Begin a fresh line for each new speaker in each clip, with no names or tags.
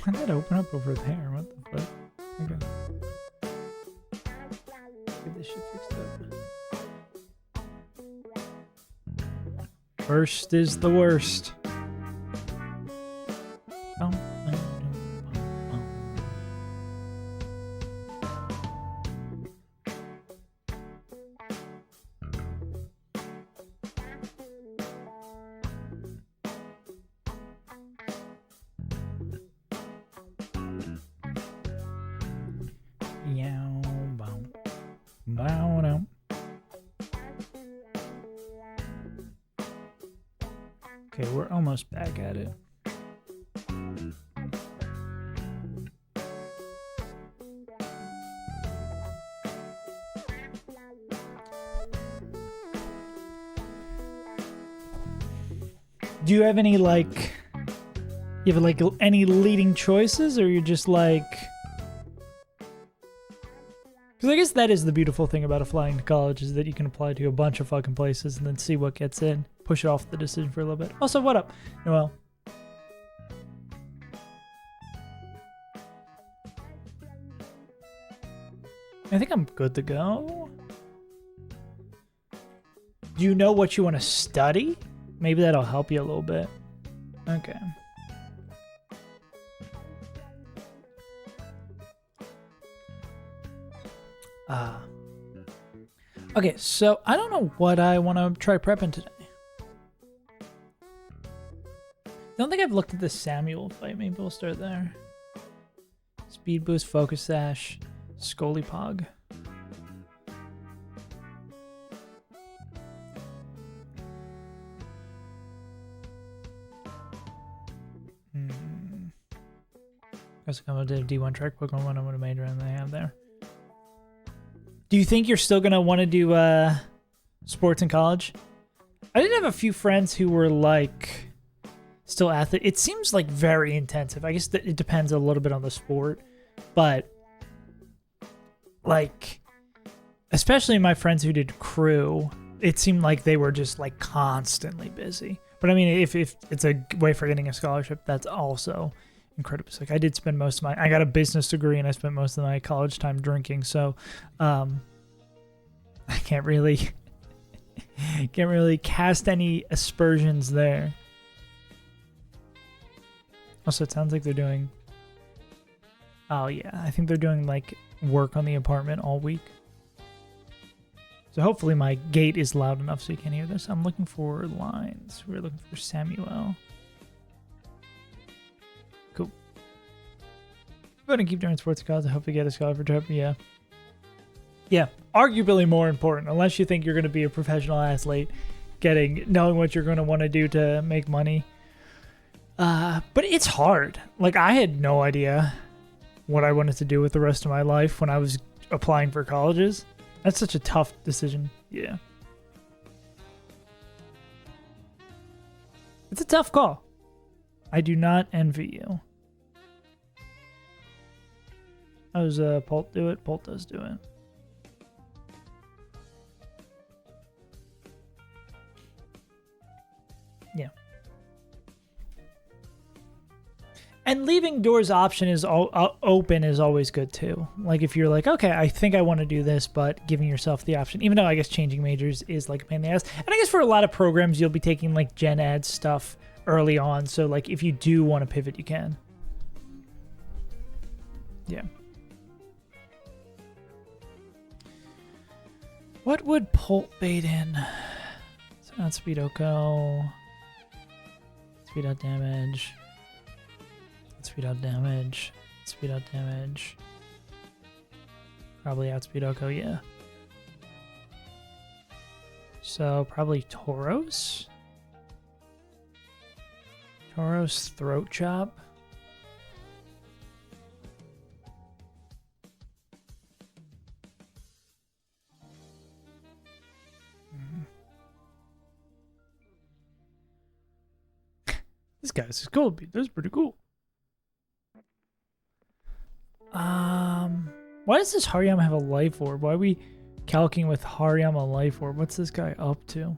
Why did that open up over there? What the fuck? Okay. Get this shit fixed up. First is the worst. Okay, we're almost back at it. Do you have any any leading choices, or you're just like? Because I guess that is the beautiful thing about applying to college, is that you can apply to a bunch of fucking places and then see what gets in. Push off the decision for a little bit. Also, what up, Noel? I think I'm good to go. Do you know what you want to study? Maybe that'll help you a little bit. Okay. Okay, so I don't know what I want to try prepping today. I don't think I've looked at the Samuel fight. Maybe we'll start there. Speed boost, focus sash, Scolipog. Guess I'm going to do D1 track Pokemon one. I'm going to major and they have there. Do you think you're still going to want to do sports in college? I did have a few friends who were like still athletes. It seems like very intensive. I guess that it depends a little bit on the sport, but like, especially my friends who did crew, it seemed like they were just like constantly busy. But I mean, if it's a way for getting a scholarship, that's also incredible. Like I did spend most of I got a business degree and I spent most of my college time drinking. So, I can't really cast any aspersions there. Also, it sounds like they're doing, oh yeah, I think they're doing like work on the apartment all week. So hopefully my gate is loud enough so you can hear this. I'm looking for lines. We're looking for Samuel. Cool. Go ahead and keep doing sports cause. I hope you get a scholarship for trip. Yeah. Yeah. Arguably more important, unless you think you're going to be a professional athlete, knowing what you're going to want to do to make money. But it's hard. Like I had no idea what I wanted to do with the rest of my life when I was applying for colleges. That's such a tough decision. Yeah. It's a tough call. I do not envy you. How does Pult do it? Pult does do it. Yeah. And leaving doors option is open is always good too. Like if you're like, okay, I think I want to do this, but giving yourself the option, even though I guess changing majors is like a pain in the ass. And I guess for a lot of programs, you'll be taking like gen ed stuff early on. So like if you do want to pivot, you can. Yeah. What would Pult bait in? So not Speed Oko. Speed out damage. Speed out damage. Speed out damage. Probably outspeed Oko, yeah. So probably Tauros. Tauros Throat Chop. This guy's cool. That's pretty cool. Why does this Hariyama have a life orb? Why are we calcing with Hariyama life orb? What's this guy up to?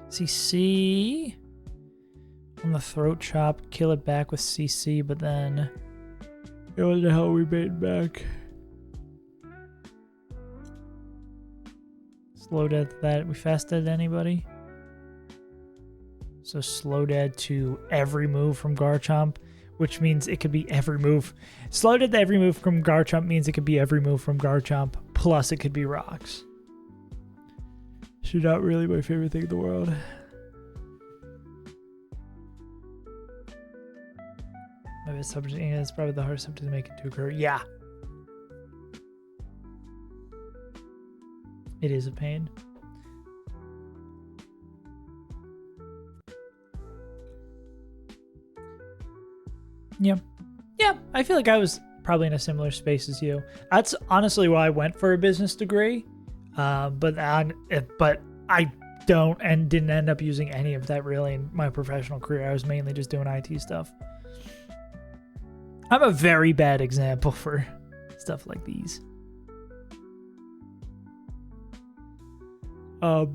Does he see? from the throat chop, kill it back with CC, but then what the hell we made back? Slow dead to that. We fast dead anybody? So slow dead to every move from Garchomp, which means it could be every move. Slow dead to every move from Garchomp means it could be every move from Garchomp, plus it could be rocks. She's not really my favorite thing in the world. Maybe it's subject. Yeah, it's probably the hardest subject to make it to occur. Yeah. It is a pain. Yeah. Yeah, I feel like I was probably in a similar space as you. That's honestly why I went for a business degree. But I don't and didn't end up using any of that really in my professional career. I was mainly just doing IT stuff. I'm a very bad example for stuff like these. What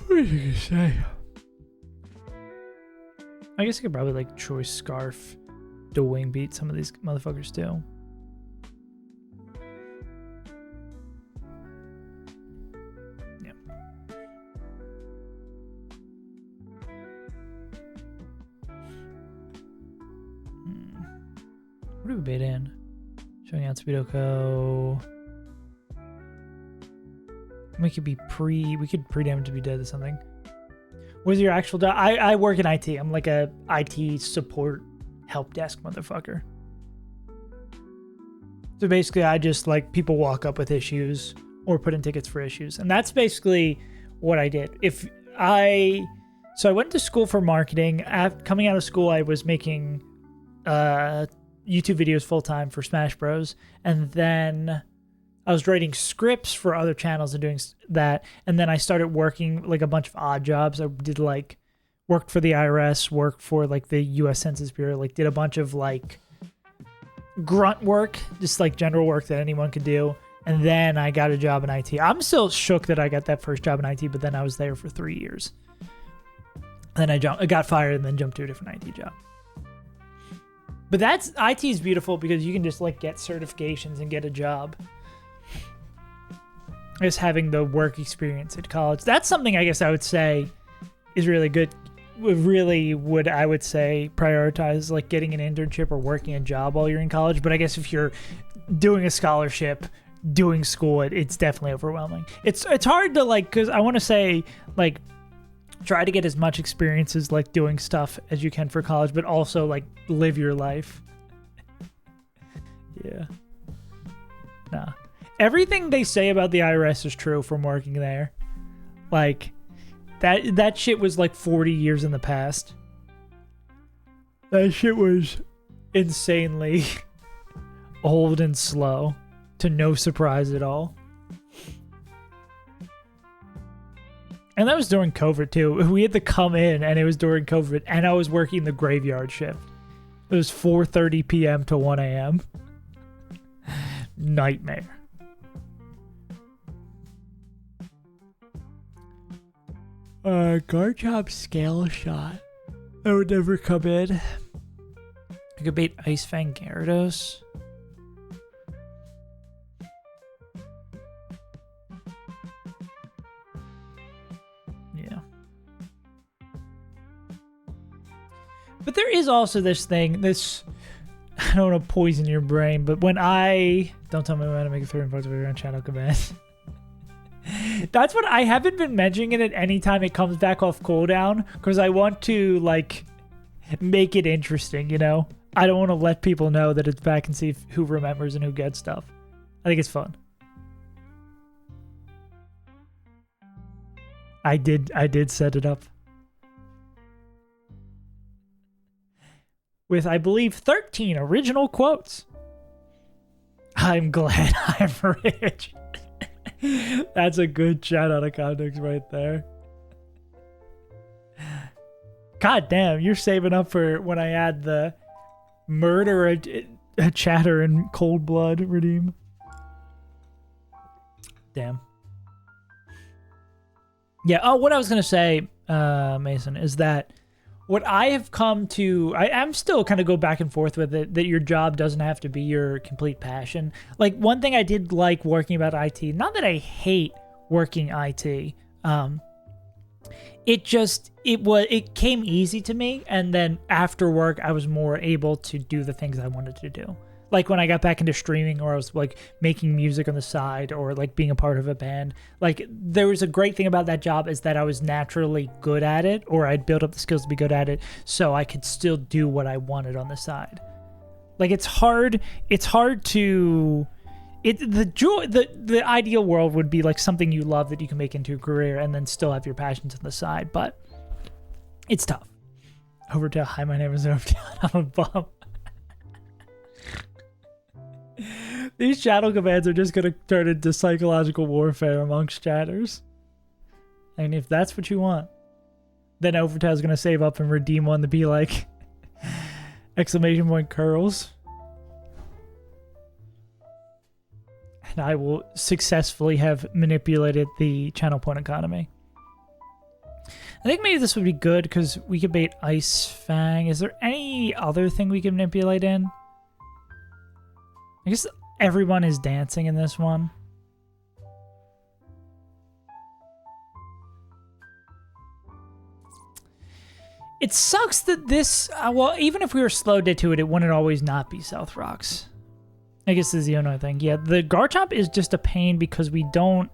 did you say? I guess I could probably like choice scarf to wing beat some of these motherfuckers too. Yeah. What do we bait in? Showing out Speedo. We could pre-damage to be dead or something. What's your actual job? I work in IT. I'm like a IT support help desk motherfucker. So basically I just like people walk up with issues or put in tickets for issues. And that's basically what I did. So I went to school for marketing. Coming out of school, I was making YouTube videos full time for Smash Bros. And then I was writing scripts for other channels and doing that. And then I started working like a bunch of odd jobs. I did like worked for the IRS, worked for like the US Census Bureau, like did a bunch of like grunt work, just like general work that anyone could do. And then I got a job in IT. I'm still shook that I got that first job in IT, but then I was there for 3 years. Then I got fired and then jumped to a different IT job. But IT is beautiful because you can just like get certifications and get a job. Just having the work experience at college. That's something I guess I would say is really good. Really would, I would say, prioritize like getting an internship or working a job while you're in college. But I guess if you're doing a scholarship, doing school, it's definitely overwhelming. It's hard to like, because I want to say like try to get as much experience as like doing stuff as you can for college, but also like live your life. Yeah. Nah. Everything they say about the IRS is true from working there. Like, that shit was like 40 years in the past. That shit was insanely old and slow, to no surprise at all. And that was during COVID too. We had to come in and it was during COVID and I was working the graveyard shift. It was 4:30 p.m. to 1 a.m. Nightmare. Garchomp scale shot. That would never come in. I could bait Ice Fang Gyarados. Yeah. But there is also this thing, I don't want to poison your brain, but when don't tell me when to make a 3 parts of your channel command. That's what I haven't been mentioning it any time it comes back off cooldown, because I want to like make it interesting, you know? I don't want to let people know that it's back and see who remembers and who gets stuff. I think it's fun. I did set it up. With, I believe, 13 original quotes. I'm glad I'm rich. That's a good shout out of context right there. God damn, you're saving up for when I add the murder a chatter in cold blood redeem. Damn. Yeah, oh, what I was going to say Mason, is that what I have come to, I'm still kind of go back and forth with it, that your job doesn't have to be your complete passion. Like, one thing I did like working about IT, not that I hate working IT, it came easy to me, and then after work, I was more able to do the things I wanted to do. Like when I got back into streaming, or I was like making music on the side, or like being a part of a band. Like, there was a great thing about that job is that I was naturally good at it, or I'd built up the skills to be good at it, so I could still do what I wanted on the side. Like, it's hard to, the ideal world would be like something you love that you can make into a career and then still have your passions on the side, but it's tough. Overtail, hi, my name is Overtail, I'm a bum. These channel commands are just going to turn into psychological warfare amongst chatters. And if that's what you want, then Overtail's going to save up and redeem one to be like, exclamation point curls. And I will successfully have manipulated the channel point economy. I think maybe this would be good because we could bait Ice Fang. Is there any other thing we can manipulate in? I guess everyone is dancing in this one. It sucks that this, well, even if we were slow dead to it, it wouldn't always not be South Rocks. I guess this is the only thing. Yeah, the Garchomp is just a pain because we don't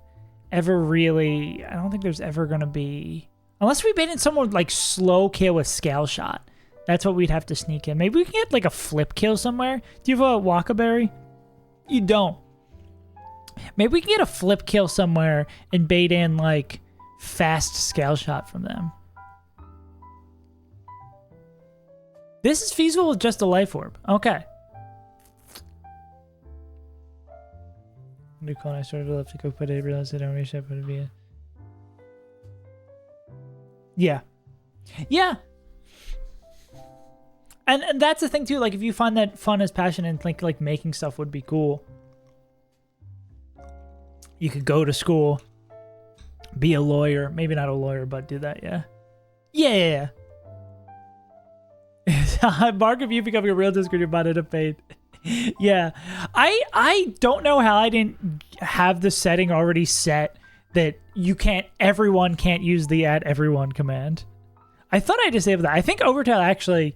ever really, I don't think there's ever going to be, unless we bait in someone like slow kill with Scale Shot. That's what we'd have to sneak in. Maybe we can get like a flip kill somewhere. Do you have a Waka Berry? You don't. Maybe we can get a flip kill somewhere and bait in like fast Scale Shot from them. This is feasible with just a Life Orb. Okay. New call, I started to left to go put it, realized I don't really should put it via. Yeah. Yeah. And that's the thing too, like if you find that fun as passion and think like making stuff would be cool, you could go to school, be a lawyer, maybe not a lawyer, but do that, yeah. Yeah. Mark, if you becoming a real Discord, you're about to fade. Yeah. I don't know how I didn't have the setting already set that everyone can't use the @everyone command. I thought I disabled that. I think Overtail actually,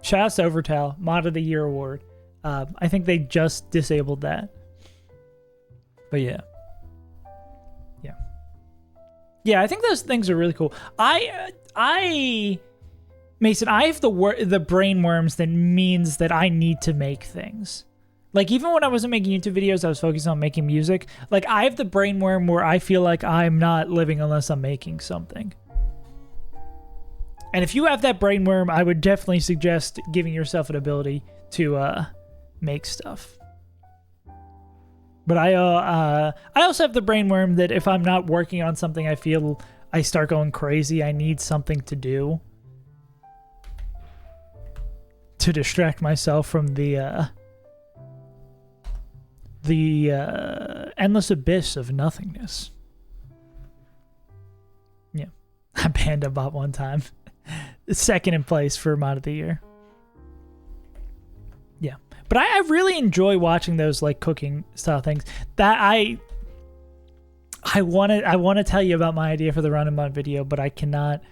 shout out to Overtail, Mod of the Year award. I think they just disabled that. But yeah. Yeah, I think those things are really cool. Mason, I have the brain worms that means that I need to make things. Like, even when I wasn't making YouTube videos, I was focused on making music. Like, I have the brain worm where I feel like I'm not living unless I'm making something. And if you have that brain worm, I would definitely suggest giving yourself an ability to make stuff. But I also have the brain worm that if I'm not working on something, I feel I start going crazy. I need something to do to distract myself from the endless abyss of nothingness. Yeah, I banned a bot one time. Second in place for Mod of the Year. Yeah, but I really enjoy watching those like cooking style things. That I want to tell you about my idea for the Run and Bun video, but I cannot.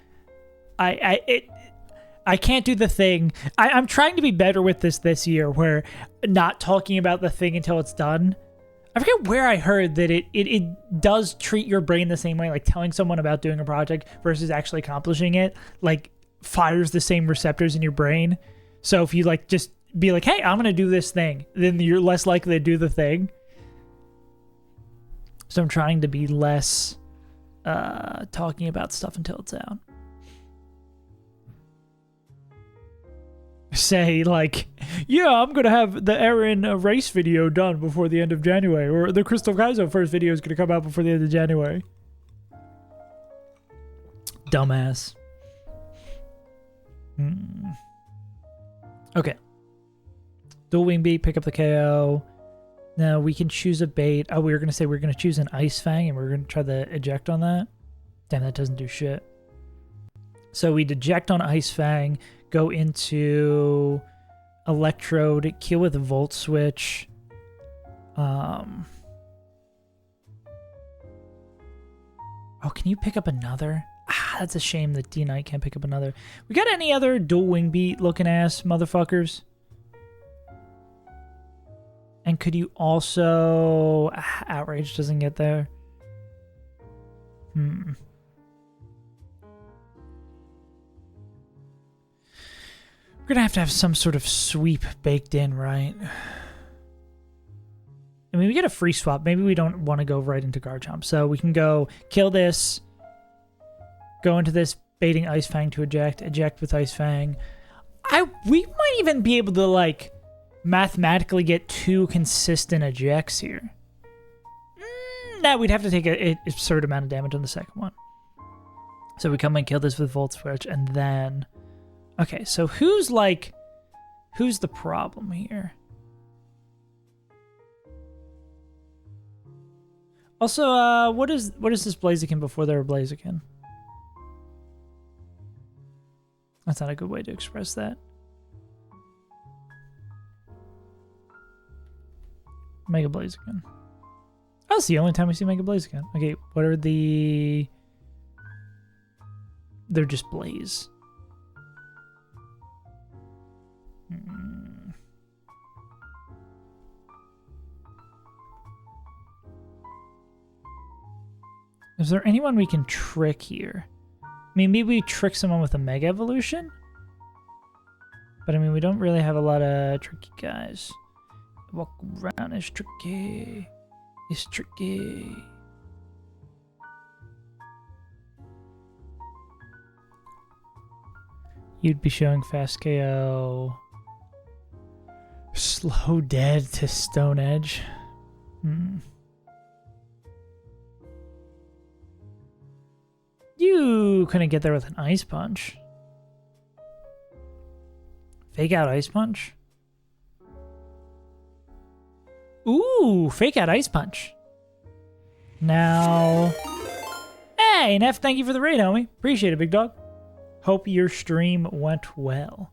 I can't do the thing. I'm trying to be better with this year, where not talking about the thing until it's done. I forget where I heard that it does treat your brain the same way, like telling someone about doing a project versus actually accomplishing it, like fires the same receptors in your brain. So if you like just be like, hey, I'm going to do this thing, then you're less likely to do the thing. So I'm trying to be less talking about stuff until it's out. Say like, yeah, I'm gonna have the Aaron race video done before the end of January, or the Crystal Kaizo first video is gonna come out before the end of January. Dumbass. Okay. Dual wing beat, pick up the KO. Now we can choose a bait. Oh, we were gonna say we're gonna choose an Ice Fang and we're gonna try the eject on that. Damn, that doesn't do shit. So we'd eject on Ice Fang, go into Electrode, kill with Volt Switch. Oh, can you pick up another? Ah, that's a shame that D-Knight can't pick up another. We got any other dual wing beat looking ass motherfuckers? And could you also... Outrage doesn't get there. We're gonna have to have some sort of sweep baked in, right? I mean, we get a free swap. Maybe we don't want to go right into Garchomp. So we can go kill this, go into this, baiting Ice Fang to eject with Ice Fang. We might even be able to, like, mathematically get 2 consistent ejects here. Nah, we'd have to take an absurd amount of damage on the second one. So we come and kill this with Volt Switch, and then... Okay, so who's the problem here? Also, what is this Blaziken before they're a Blaziken? That's not a good way to express that. Mega Blaziken. Oh, it's the only time we see Mega Blaziken. Okay, what are the... They're just Blaze. Is there anyone we can trick here? I mean, maybe we trick someone with a Mega Evolution? But I mean, we don't really have a lot of tricky guys. Walk around is tricky. It's tricky. You'd be showing fast KO. Slow dead to Stone Edge. You couldn't get there with an Ice Punch. Fake out Ice Punch? Ooh, fake out Ice Punch. Now... Hey, Neff, thank you for the raid, homie. Appreciate it, big dog. Hope your stream went well.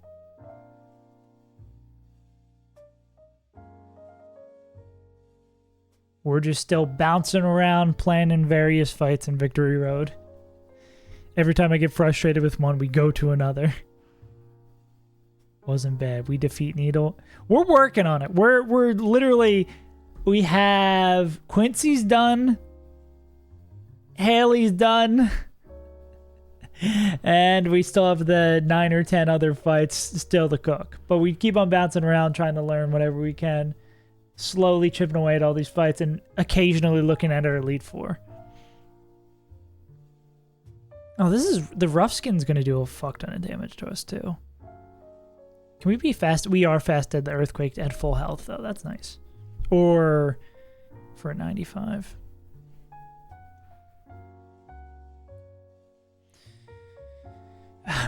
We're just still bouncing around, playing in various fights in Victory Road. Every time I get frustrated with one, we go to another. Wasn't bad. We defeat Needle. We're working on it. We're literally... We have... Quincy's done. Haley's done. And we still have the 9 or 10 other fights still to cook. But we keep on bouncing around trying to learn whatever we can. Slowly chipping away at all these fights and occasionally looking at our Elite Four. Oh, this is... The rough skin's going to do a fuck ton of damage to us, too. Can we be fast? We are fast at the Earthquake at full health, though. That's nice. Or for a 95.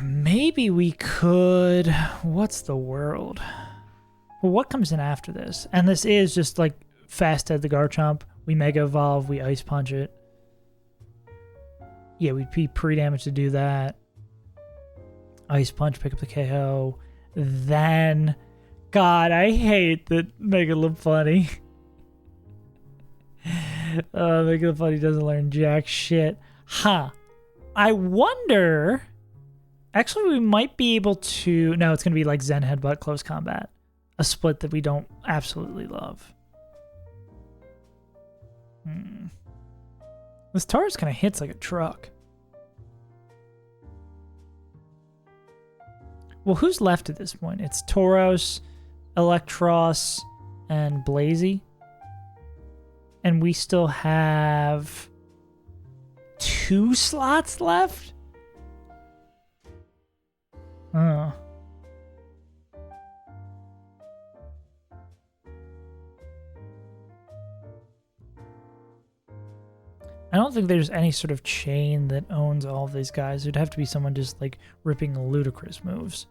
Maybe we could... What's the world? Well, what comes in after this? And this is just, like, fast at the Garchomp. We Mega Evolve. We Ice Punch it. Yeah, we'd be pre-damage to do that. Ice Punch, pick up the KO. Then... God, I hate that Mega Lopunny. Mega Lopunny doesn't learn jack shit. Huh. I wonder... Actually, we might be able to... No, it's going to be like Zen Headbutt Close Combat. A split that we don't absolutely love. This Taurus kind of hits like a truck. Well, who's left at this point? It's Tauros, Electros, and Blazy. And we still have 2 slots left? Oh. I don't think there's any sort of chain that owns all of these guys. It'd have to be someone just, like, ripping ludicrous moves.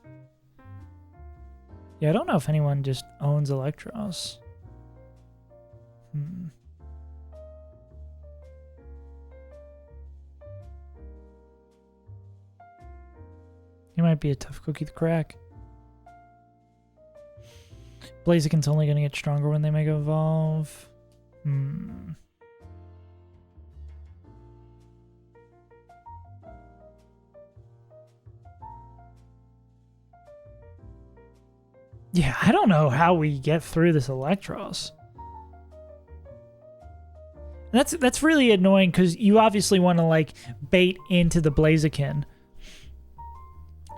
Yeah, I don't know if anyone just owns Electros. He might be a tough cookie to crack. Blaziken's only going to get stronger when they Mega Evolve. Yeah, I don't know how we get through this Electros. That's really annoying because you obviously want to like bait into the Blaziken.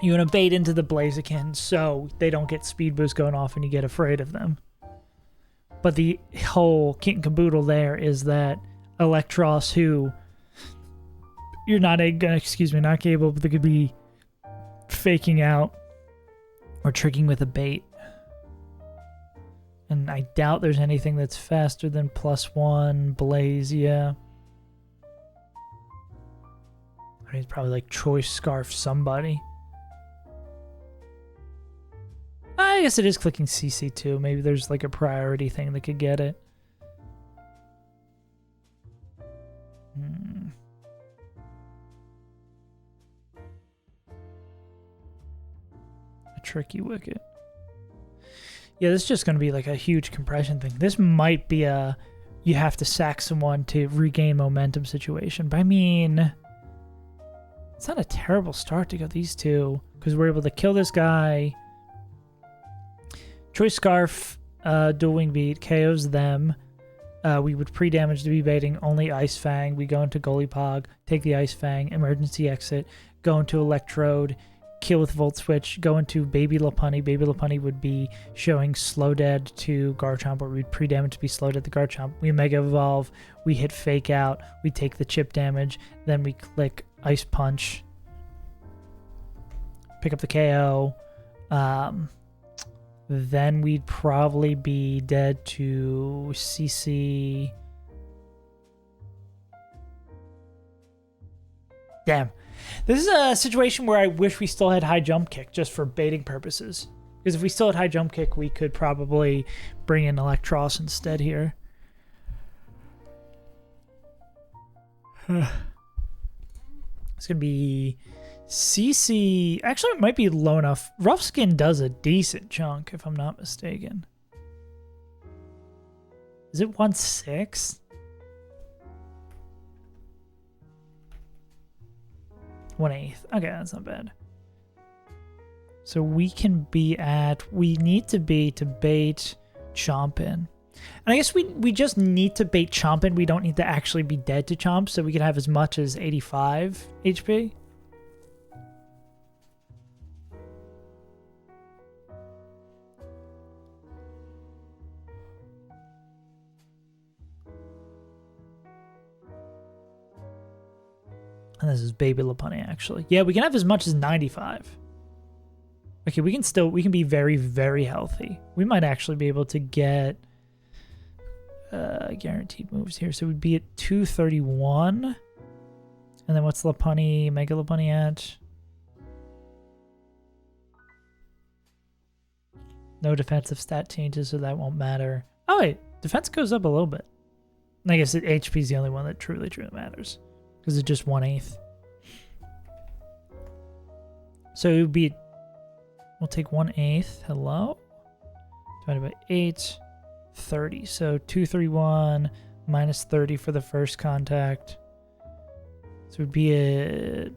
You want to bait into the Blaziken so they don't get speed boost going off and you get afraid of them. But the whole kit and caboodle there is that Electros, who you're not able to be faking out or tricking with a bait. And I doubt there's anything that's faster than +1 Blaze, yeah. I mean, it's probably like Choice Scarf somebody. I guess it is clicking CC too. Maybe there's like a priority thing that could get it. A tricky wicket. Yeah, this is just going to be like a huge compression thing. This might be a you have to sack someone to regain momentum situation. But I mean, it's not a terrible start to go these two because we're able to kill this guy. Choice Scarf, Dual Wing Beat, KOs them. We would pre-damage to be baiting only Ice Fang. We go into Goalie Pog, take the Ice Fang, emergency exit, go into Electrode, kill with Volt Switch, go into Baby Lopunny. Baby Lopunny would be showing Slow Dead to Garchomp, or we'd pre-damage to be Slow Dead to Garchomp. We Mega Evolve, we hit Fake Out, we take the chip damage, then we click Ice Punch, pick up the KO. Then we'd probably be dead to CC. Damn. This is a situation where I wish we still had High Jump Kick just for baiting purposes. Because if we still had High Jump Kick, we could probably bring in Electros instead here. It's going to be CC. Actually, it might be low enough. Rough Skin does a decent chunk, if I'm not mistaken. Is it 1/6? 1/8. Okay, that's not bad. So we can be at... We need to be to bait Chompin. And I guess we just need to bait Chompin. We don't need to actually be dead to Chomp, so we can have as much as 85 HP. And this is Baby Lopunny, actually. Yeah, we can have as much as 95. Okay, we can be very, very healthy. We might actually be able to get guaranteed moves here. So we'd be at 231. And then what's Lopunny, Mega Lopunny at? No defensive stat changes, so that won't matter. Oh, wait. Defense goes up a little bit. I guess HP is the only one that truly matters. Because it's just 1/8. So it would be, we'll take 1/8, hello? Divided by 8, 30. So 231 minus 30 for the first contact. So it would be at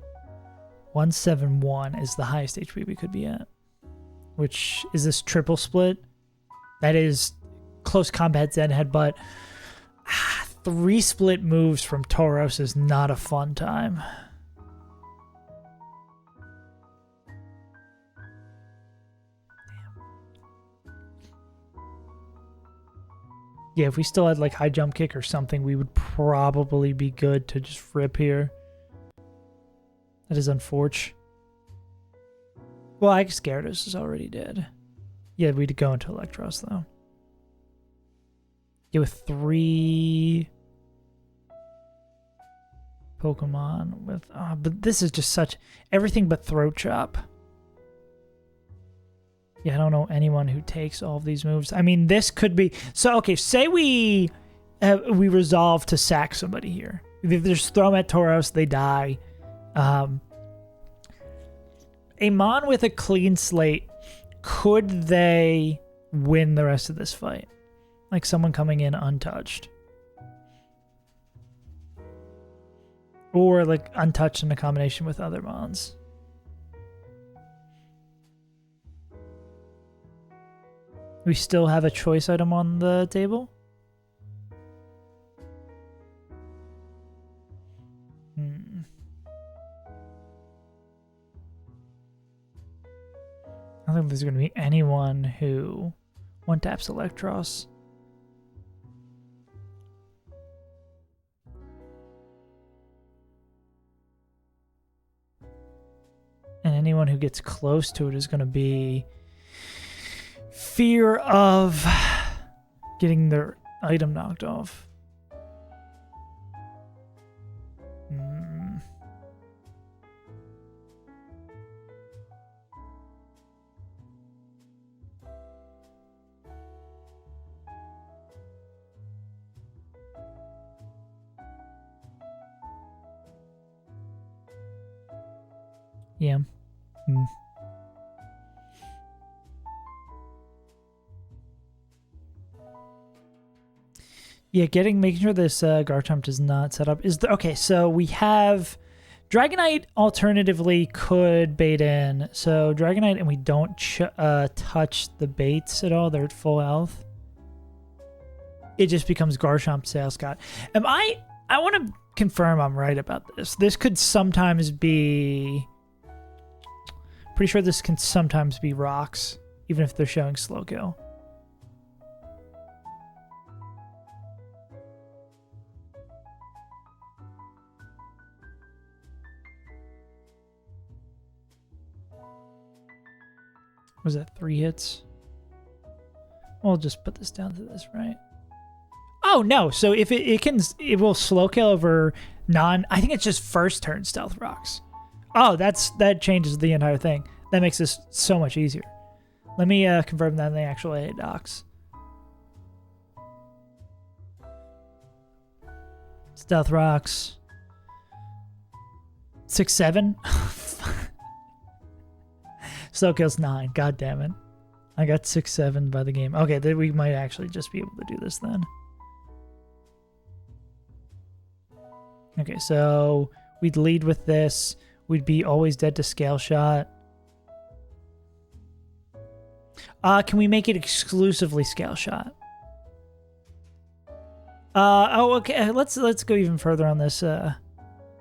171 is the highest HP we could be at. Which is this triple split. That is close combat Zen Headbutt. 3 split moves from Tauros is not a fun time. Yeah, if we still had like High Jump Kick or something, we would probably be good to just rip here. That is unfortunate. Well, I guess Gyarados is already dead. Yeah, we'd go into Electros though. Yeah, with 3 Pokemon with... but this is just such... Everything but Throat Chop. Yeah, I don't know anyone who takes all of these moves. I mean, this could be... So, okay, say we resolve to sack somebody here. If they just throw them at Tauros, they die. a Mon with a clean slate, could they win the rest of this fight? Like someone coming in untouched. Or like untouched in a combination with other Mons. We still have a choice item on the table? I don't think there's going to be anyone who one-taps Electros. And anyone who gets close to it is going to be fear of getting their item knocked off. Yeah. Yeah, making sure this Garchomp does not set up is okay. So we have Dragonite. Alternatively, could bait in. So Dragonite, and we don't touch the baits at all. They're at full health. It just becomes Garchomp Sale Scott. I want to confirm I'm right about this. This could sometimes be. Pretty sure this can sometimes be rocks, even if they're showing slow kill. Was that 3 hits? We'll just put this down to this, right? Oh no! So if it will slow kill over I think it's just first turn stealth rocks. Oh, that changes the entire thing. That makes this so much easier. Let me confirm that they actually hit docs. Stealth rocks. 6-7. Slow kills 9. God damn it. I got 6-7 by the game. Okay, then we might actually just be able to do this then. Okay, so we'd lead with this. We'd be always dead to scale shot. Can we make it exclusively scale shot? Oh, okay. Let's go even further on this.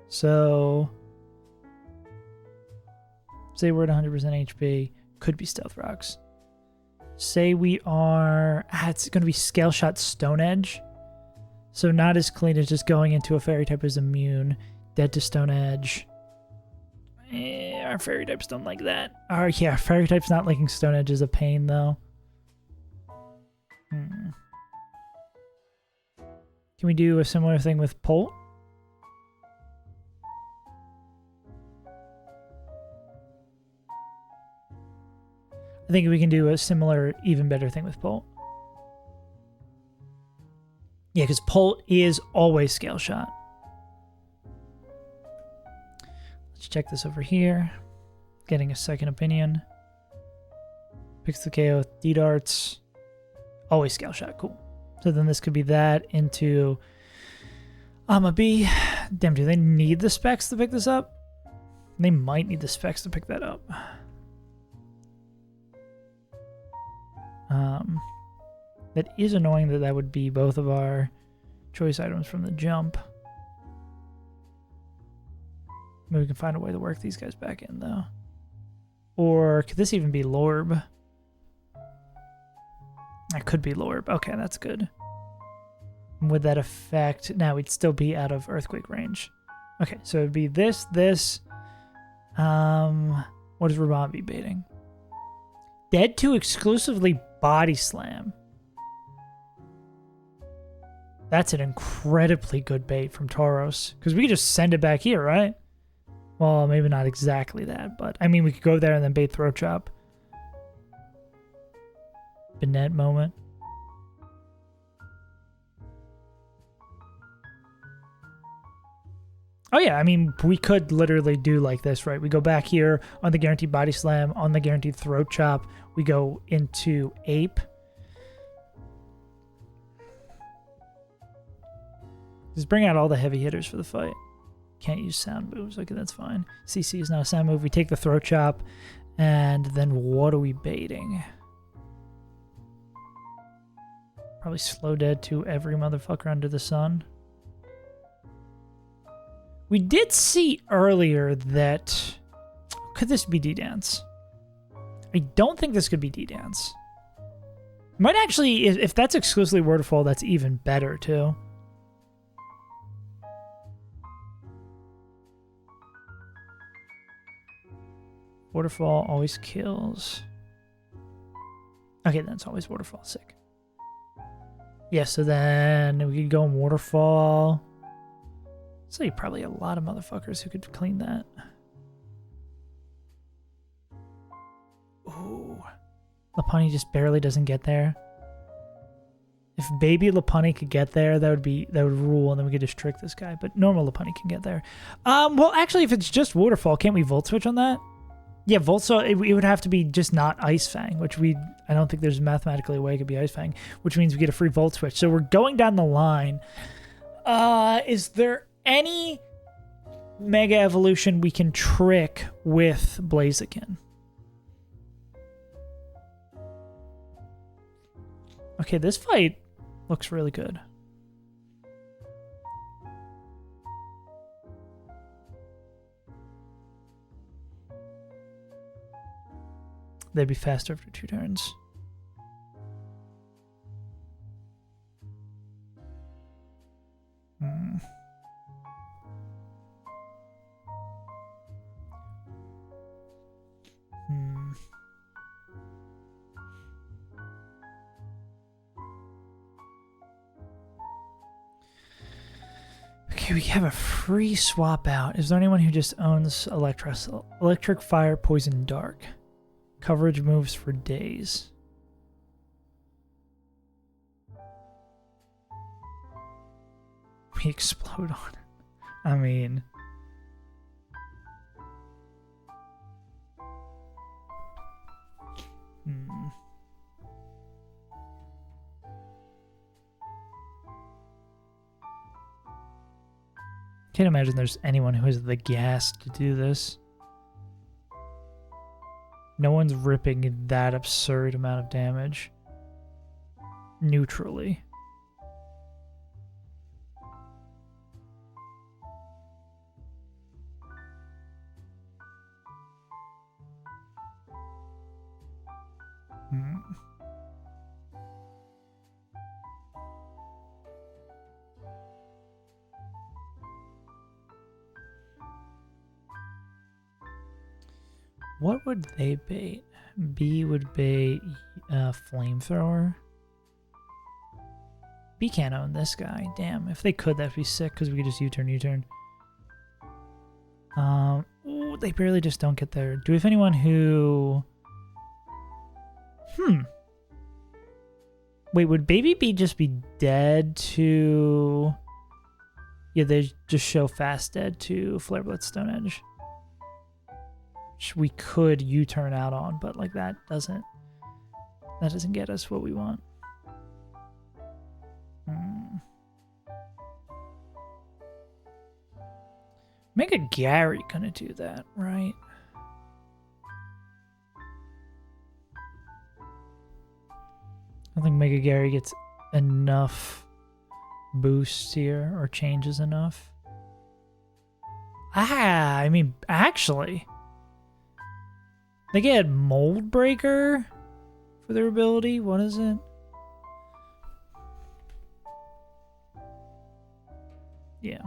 So say we're at 100% HP. Could be stealth rocks. Say we are. It's going to be scale shot Stone Edge. So not as clean as just going into a fairy type is immune. Dead to Stone Edge. Our fairy types don't like that. Yeah, fairy types not liking Stone Edge is a pain, though. Can we do a similar thing with Polt? I think we can do a similar, even better thing with Polt. Yeah, because Polt is always scale shot. Let's check this over here. Getting a second opinion. Picks the KO with D-darts. Always scale shot. Cool. So then this could be that into B. Damn, do they need the specs to pick this up? They might need the specs to pick that up. That is annoying that would be both of our choice items from the jump. Maybe we can find a way to work these guys back in, though. Or could this even be Lorb? That could be Lorb. Okay, that's good. And with that effect, now we'd still be out of Earthquake range. Okay, so it'd be this. What is Rabambi baiting? Dead to exclusively Body Slam. That's an incredibly good bait from Tauros. Because we could just send it back here, right? Well, maybe not exactly that, but I mean, we could go there and then bait Throat Chop. Bennett moment. Oh yeah, I mean, we could literally do like this, right? We go back here on the guaranteed body slam, on the guaranteed throat chop. We go into ape. Just bring out all the heavy hitters for the fight. Can't use sound moves. Okay, that's fine. CC is not a sound move. We take the throat chop, and then what are we baiting? Probably slow dead to every motherfucker under the sun. We did see earlier that... Could this be D-Dance? I don't think this could be D-Dance. Might actually... If that's exclusively Waterfall, that's even better, too. Waterfall always kills. Okay, then it's always Waterfall. Sick. Yeah, so then we could go in Waterfall. So probably a lot of motherfuckers who could clean that. Ooh. Lopunny just barely doesn't get there. If baby Lopunny could get there, that would rule, and then we could just trick this guy. But normal Lopunny can get there. Well, actually, if it's just Waterfall, can't we Volt Switch on that? Yeah, Volt, so it would have to be just not Ice Fang, which I don't think there's mathematically a way it could be Ice Fang, which means we get a free Volt Switch. So we're going down the line. Is there any Mega Evolution we can trick with Blaziken? Okay, this fight looks really good. They'd be faster after 2 turns. Okay, we have a free swap out. Is there anyone who just owns Electric, Fire, Poison, Dark? Coverage moves for days. We explode on it. I mean... Can't imagine there's anyone who has the gas to do this. No one's ripping that absurd amount of damage neutrally. What would they bait? B would bait Flamethrower. B can't own this guy. Damn, if they could, that'd be sick, because we could just U-turn, U-turn. Ooh, they barely just don't get there. Do we have anyone who... Wait, would Baby B just be dead to... Yeah, they just show fast dead to Flare Blitz Stone Edge. Which we could U-turn out on, but like that doesn't get us what we want. Mega Gary gonna do that, right? I don't think Mega Gary gets enough boosts here or changes enough. I mean, actually, they get Mold Breaker for their ability. What is it? Yeah.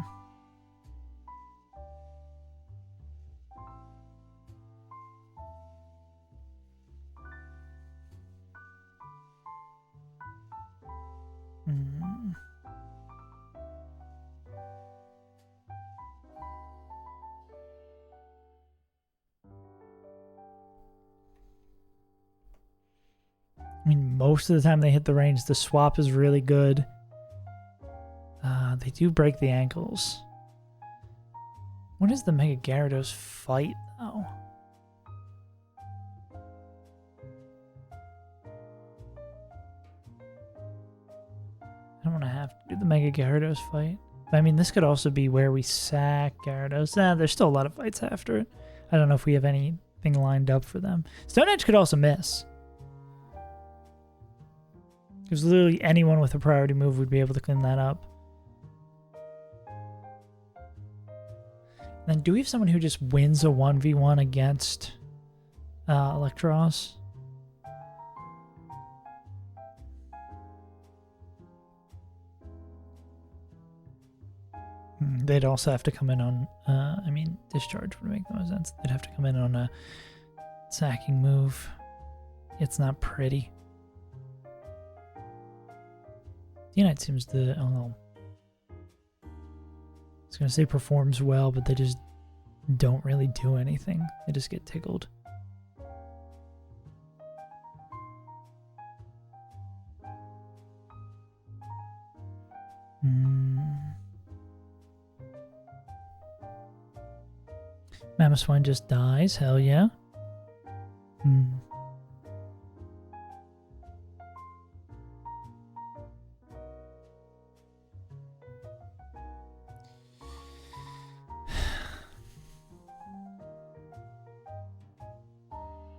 I mean, most of the time they hit the range, the swap is really good. They do break the ankles. What is the Mega Gyarados fight, though? I don't want to have to do the Mega Gyarados fight. But, I mean, this could also be where we sack Gyarados. Nah, there's still a lot of fights after it. I don't know if we have anything lined up for them. Stone Edge could also miss. Because literally anyone with a priority move would be able to clean that up. Then do we have someone who just wins a 1v1 against Electros? They'd also have to come in on, I mean, Discharge would make the most sense. They'd have to come in on a sacking move. It's not pretty. D-Knight seems to, I don't know. I was going to say performs well, but they just don't really do anything. They just get tickled. Mamoswine just dies, hell yeah.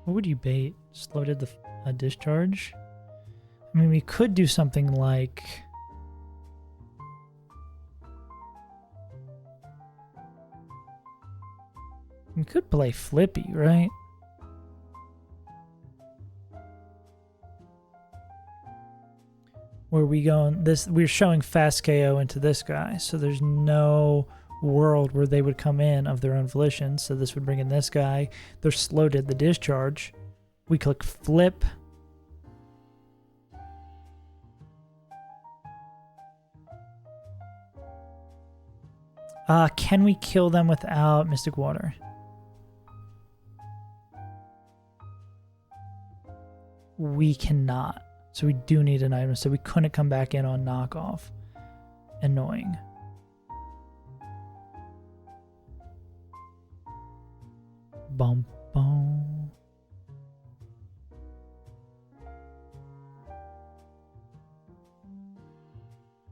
What would you bait? Just loaded the discharge? I mean, we could do something like... We could play Flippy, right? Where we go on this, we're showing fast KO into this guy, so there's no world where they would come in of their own volition. So this would bring in this guy. They're slowed at the discharge. We click flip. Can we kill them without Mystic Water? We cannot. So we do need an item. So we couldn't come back in on knockoff. Annoying. Bum bum.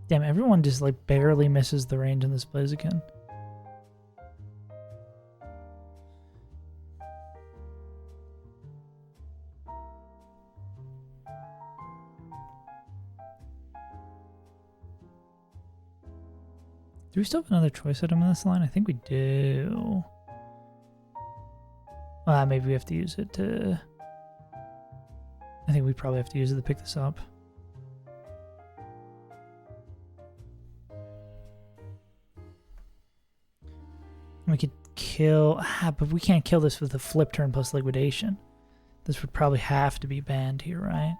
Damn, everyone just like barely misses the range in this Blaziken. Do we still have another choice item in this line? I think we do. Maybe we have to use it to... I think we probably have to use it to pick this up. We could kill... but we can't kill this with a flip turn plus liquidation. This would probably have to be banned here, right?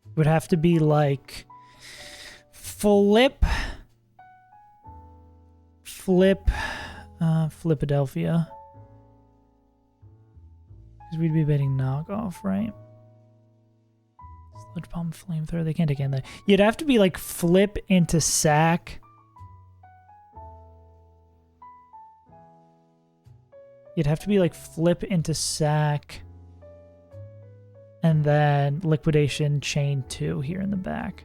It would have to be like... Flipadelphia. Because we'd be betting knockoff, right? Sludge Bomb, Flamethrower, they can't take in that. You'd have to be like flip into sack. You'd have to be like flip into sack. And then liquidation chain 2 here in the back.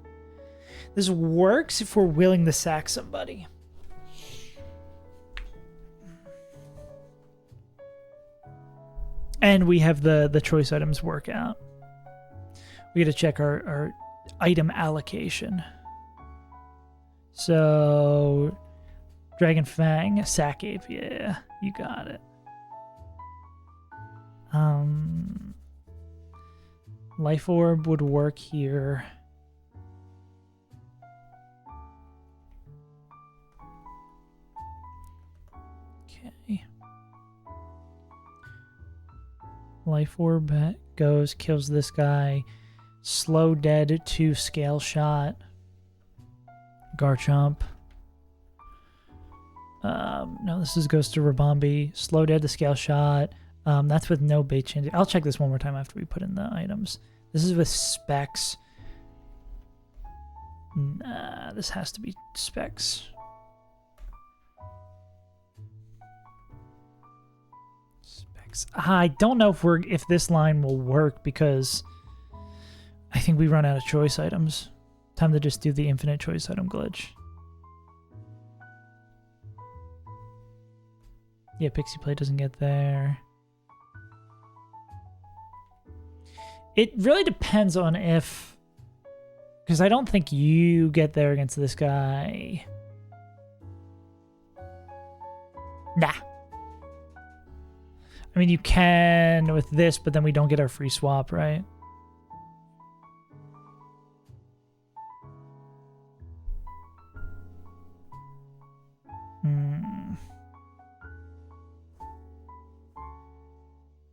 This works if we're willing to sack somebody. And we have the choice items work out. We got to check our item allocation. So, Dragon Fang, Sack Ape, yeah, you got it. Life Orb would work here. Okay. Life Orb goes, kills this guy. Slow Dead to Scale Shot. Garchomp. No, this goes to Rabombi. Slow Dead to Scale Shot. That's with no bait change. I'll check this one more time after we put in the items. This is with Specs. Nah, this has to be Specs. I don't know if this line will work because I think we run out of choice items. Time to just do the infinite choice item glitch. Yeah, Pixie Play doesn't get there. It really depends on if... Because I don't think you get there against this guy. Nah. I mean, you can with this, but then we don't get our free swap, right?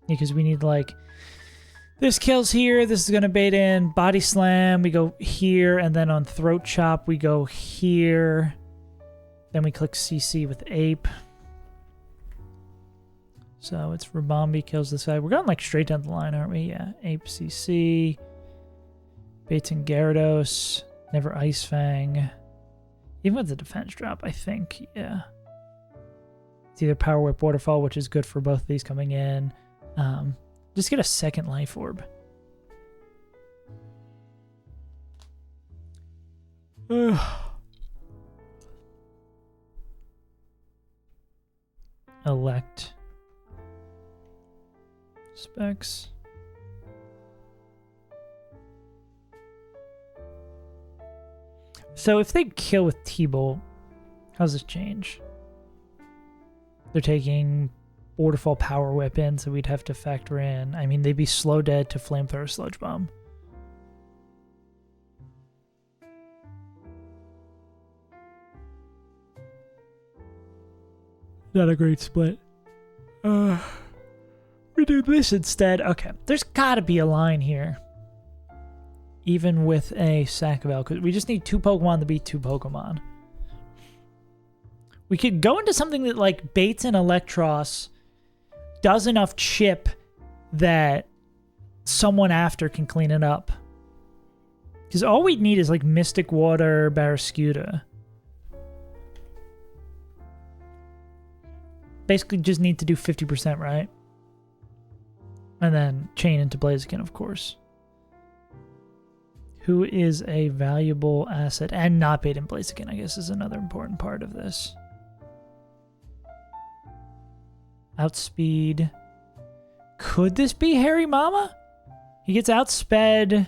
Because we need, like, this kills here, this is going to bait in, body slam, we go here, and then on throat chop, we go here. Then we click CC with ape. So it's Rabambi kills this guy. We're going, like, straight down the line, aren't we? Yeah, ape CC. Baits in Gyarados. Never Ice Fang. Even with the defense drop, I think, yeah. It's either Power Whip, Waterfall, which is good for both of these coming in. Just get a second life orb. Elect. Specs. So if they kill with T-Bolt, how does this change? They're taking Waterfall Power Whip in, so we'd have to factor in. I mean, they'd be slow dead to Flamethrower Sludge Bomb. Not a great split. We do this instead. Okay, there's got to be a line here. Even with a Sack of Elk, because we just need 2 Pokemon to beat 2 Pokemon. We could go into something that, like, baits in Electros, does enough chip that someone after can clean it up. Because all we'd need is, like, Mystic Water, Barraskewda. Basically just need to do 50%, right? And then chain into Blaziken, of course. Who is a valuable asset and not bait in Blaziken, I guess, is another important part of this. Outspeed. Could this be Harry Mama? He gets outsped,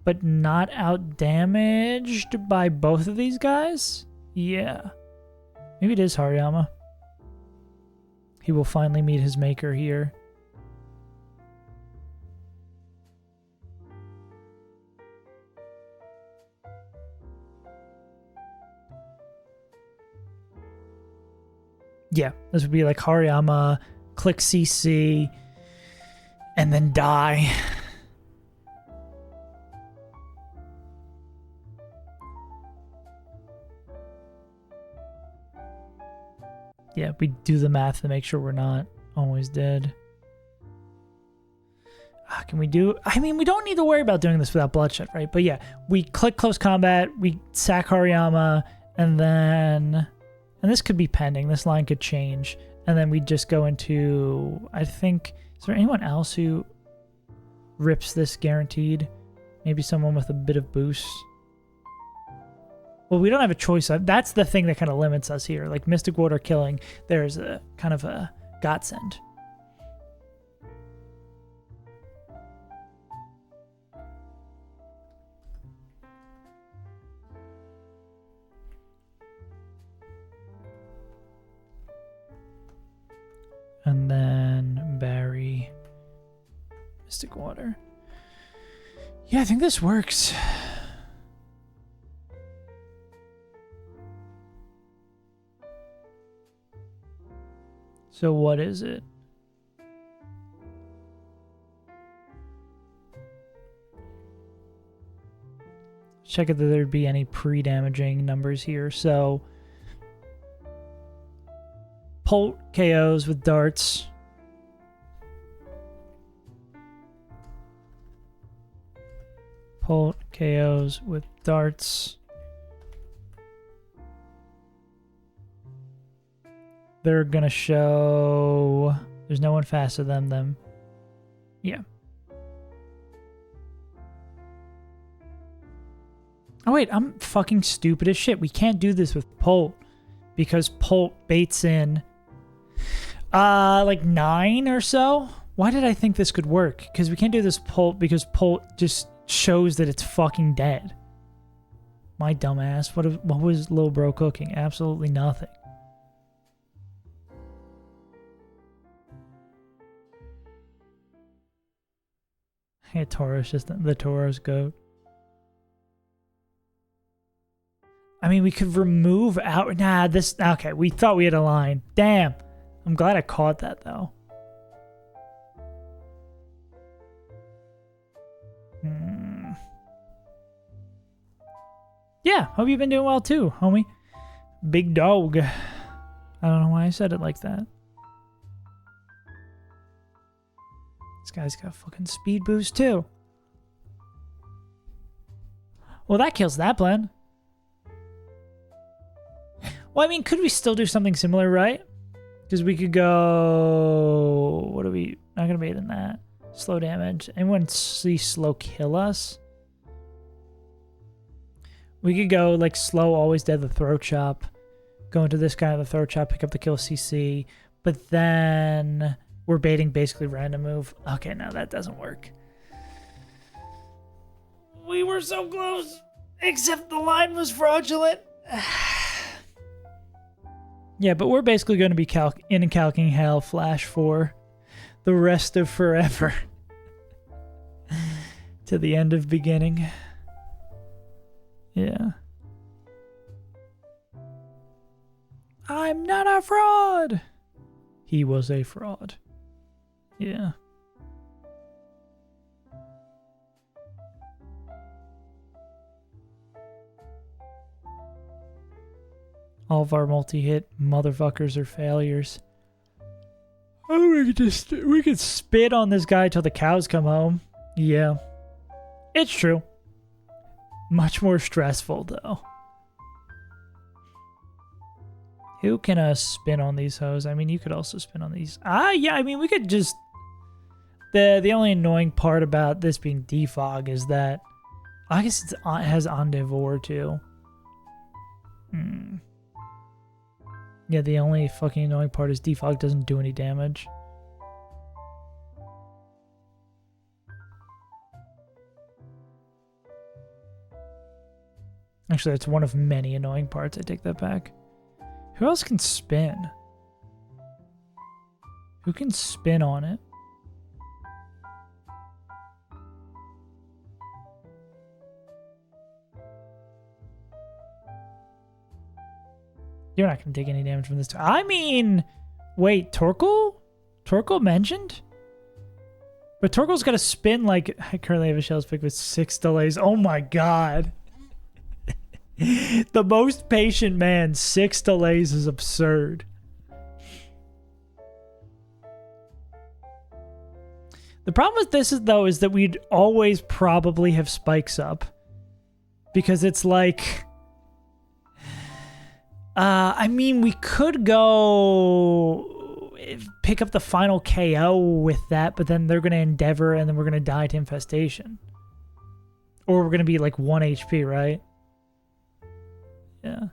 but not outdamaged by both of these guys? Yeah. Maybe it is Hariyama. He will finally meet his maker here. Yeah, this would be like Hariyama, click CC, and then die. Yeah, we do the math to make sure we're not always dead. Can we do... I mean, we don't need to worry about doing this without bloodshed, right? But yeah, we click close combat, we sack Hariyama, and then... And this could be pending. This line could change. And then we just go into... I think... Is there anyone else who rips this guaranteed? Maybe someone with a bit of boost? Well, we don't have a choice. That's the thing that kind of limits us here. Like Mystic Water killing, there's a kind of a godsend. And then Barry, Mystic Water. Yeah, I think this works. So what is it? Check if there'd be any pre-damaging numbers here. So Polt KOs with darts. Polt KOs with darts. they're gonna show there's no one faster than them. Yeah. Oh wait, I'm fucking stupid as shit. We can't do this with Polt because Polt baits in like 9 or so. Why did I think this could work? Because we can't do this Polt because Polt just shows that it's fucking dead. My dumbass. What was Lil Bro cooking? Absolutely nothing. Yeah, Toro's just the Toro's goat. I mean, we could remove out. Nah, this. Okay, we thought we had a line. Damn. I'm glad I caught that though. Yeah, hope you've been doing well too, homie. Big dog. I don't know why I said it like that. This guy's got fucking speed boost too. Well, that kills that plan. Well, I mean, could we still do something similar, right? Because we could go... What are we... Not going to bait in that. Slow damage. Anyone see slow kill us? We could go, like, slow, always dead, the throat chop. Go into this guy, the throat chop, pick up the kill CC. But then... We're baiting basically random move. Okay, no, that doesn't work. We were so close. Except the line was fraudulent. Yeah, but we're basically going to be calcing Hell Flash for the rest of forever. To the end of beginning. Yeah. I'm not a fraud. He was a fraud. Yeah. All of our multi-hit motherfuckers are failures. Oh, we could spit on this guy till the cows come home. Yeah. It's true. Much more stressful though. Who can spin on these hoes? I mean, you could also spin on these. Yeah, I mean, we could just... The only annoying part about this being defog is that... I guess it has Endeavor too. Yeah, the only fucking annoying part is defog doesn't do any damage. Actually, that's one of many annoying parts. I take that back. Who else can spin? Who can spin on it? You're not going to take any damage from this. I mean, wait, Torkoal? Torkoal mentioned? But Torkoal's got to spin like... I currently have a Shell's pick with 6 delays. Oh my god. The most patient man, 6 delays is absurd. The problem with this is, though, is that we'd always probably have spikes up. Because it's like... I mean, we could go pick up the final KO with that, but then they're going to Endeavor and then we're going to die to Infestation. Or we're going to be like 1 HP, right? Yeah.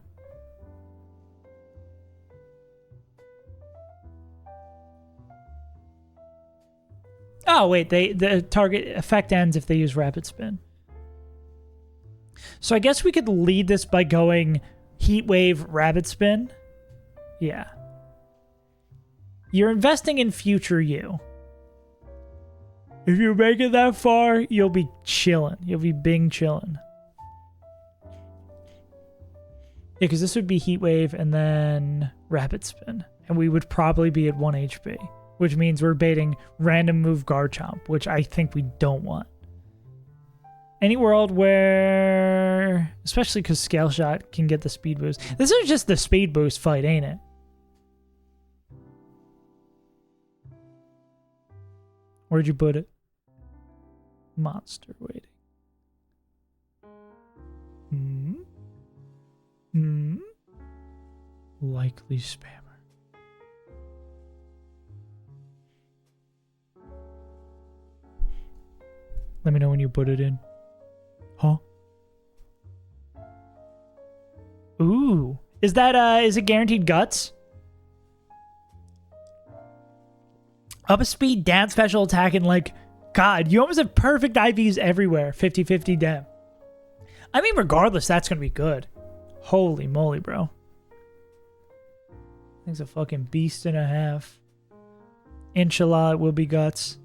Oh, wait, the target effect ends if they use Rapid Spin. So I guess we could lead this by going Heat Wave, Rapid Spin. Yeah. You're investing in future you. If you make it that far, you'll be chilling. You'll be Bing chilling. Yeah, because this would be Heat Wave and then Rapid Spin. And we would probably be at 1 HP. Which means we're baiting random move Garchomp, which I think we don't want. Any world where... Especially because Scale Shot can get the speed boost. This is just the speed boost fight, ain't it? Where'd you put it? Monster waiting. Likely spammer. Let me know when you put it in. Huh? Ooh. Is it guaranteed guts? Up speed, down special attack, and like, God, you almost have perfect IVs everywhere. 50-50 dem. I mean, regardless, that's going to be good. Holy moly, bro. Thing's a fucking beast and a half. Inshallah, it will be guts.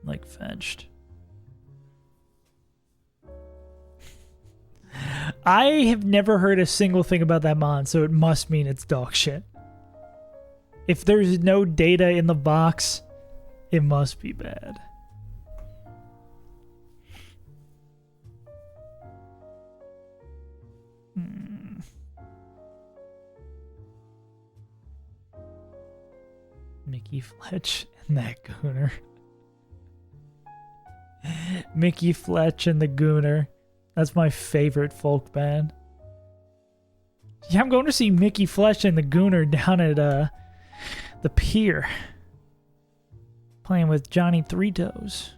Like fetched. I have never heard a single thing about that mon, so it must mean it's dog shit. If there's no data in the box, it must be bad. Mickey Fletch and that Gooner. Mickey Fletch and the Gooner. That's my favorite folk band. Yeah, I'm going to see Mickey Fletch and the Gooner down at the pier. Playing with Johnny Three Toes.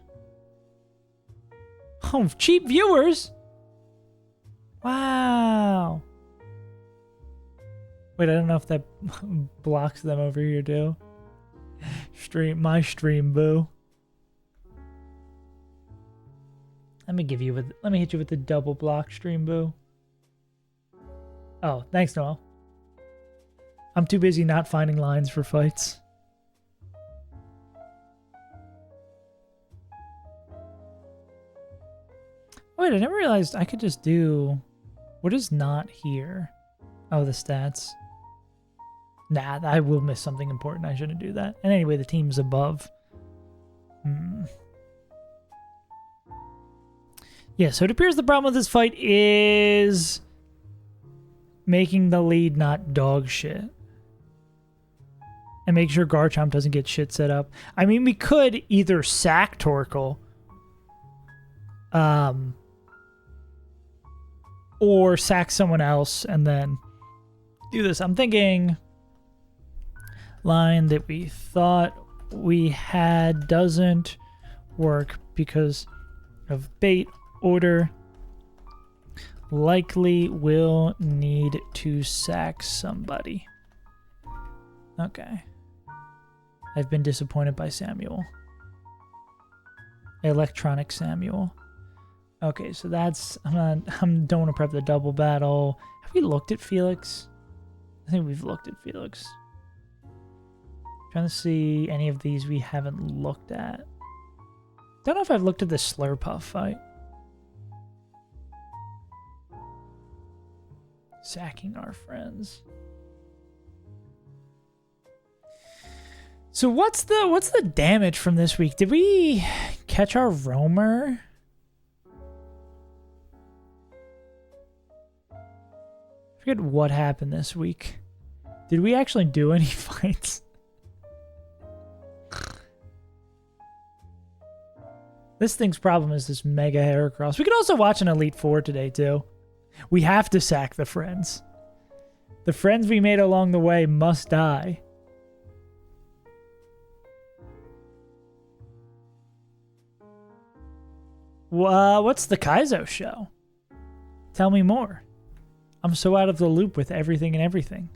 Oh, cheap viewers! Wow. Wait, I don't know if that blocks them over here too. My stream, boo. Let me hit you with the double block stream, boo. Oh, thanks, Noel. I'm too busy not finding lines for fights. Wait, I never realized I could just do... What is not here? Oh, the stats. Nah, I will miss something important. I shouldn't do that. And anyway, the team's above. Yeah, so it appears the problem with this fight is making the lead not dog shit. And make sure Garchomp doesn't get shit set up. I mean, we could either sack Torkoal, or sack someone else and then do this. I'm thinking line that we thought we had doesn't work because of bait order. Likely will need to sack somebody. Okay. I've been disappointed by Samuel. Electronic Samuel. Okay, so that's... I don't want to prep the double battle. Have we looked at Felix? I think we've looked at Felix. Trying to see any of these we haven't looked at. Don't know if I've looked at the Slurpuff fight. Sacking our friends. So what's the damage from this week? Did we catch our roamer? I forget what happened this week. Did we actually do any fights? This thing's problem is this mega Heracross. We could also watch an Elite Four today too. We have to sack the friends. The friends we made along the way must die. What's the Kaizo show? Tell me more. I'm so out of the loop with everything and everything.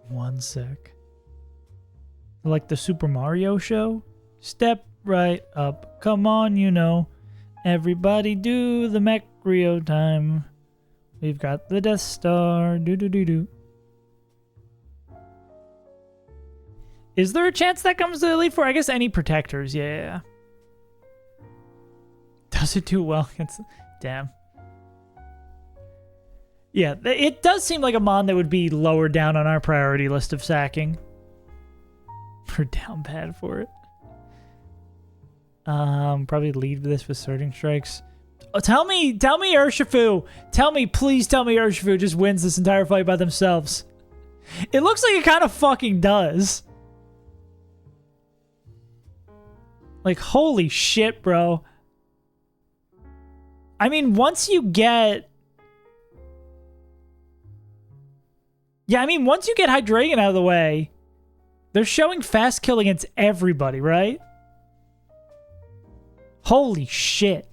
One sec. Like the Super Mario show? Step right up. Come on, you know. Everybody do the Mech Rio time. We've got the Death Star. Do. Is there a chance that comes to the Elite Four? I guess any protectors, yeah. Does it do well against... Damn. Yeah, it does seem like a mon that would be lower down on our priority list of sacking. We're down bad for it. Probably lead this with Surging Strikes. Oh, tell me Urshifu. Please tell me Urshifu just wins this entire fight by themselves. It looks like it kind of fucking does. Like, holy shit, bro. I mean, once you get... Yeah, I mean, once you get Hydreigon out of the way, they're showing fast kill against everybody, right? Holy shit.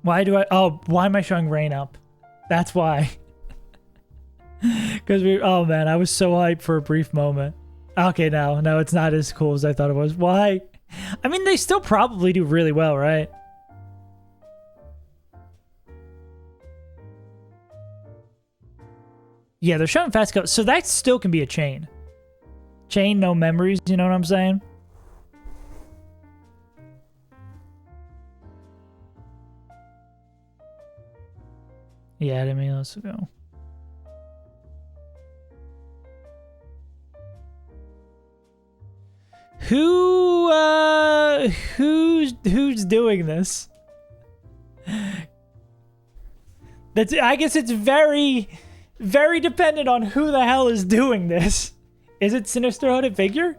Why do I... Oh, why am I showing rain up? That's why. Because we... Oh, man, I was so hyped for a brief moment. Okay, no, it's not as cool as I thought it was. Why? I mean, they still probably do really well, right? Yeah, they're showing fast kill. So that still can be a chain. Chain, no memories, you know what I'm saying? Yeah, I mean, let's go. Who's doing this? That's, I guess it's very, very dependent on who the hell is doing this. Is it Sinister Hooded Figure?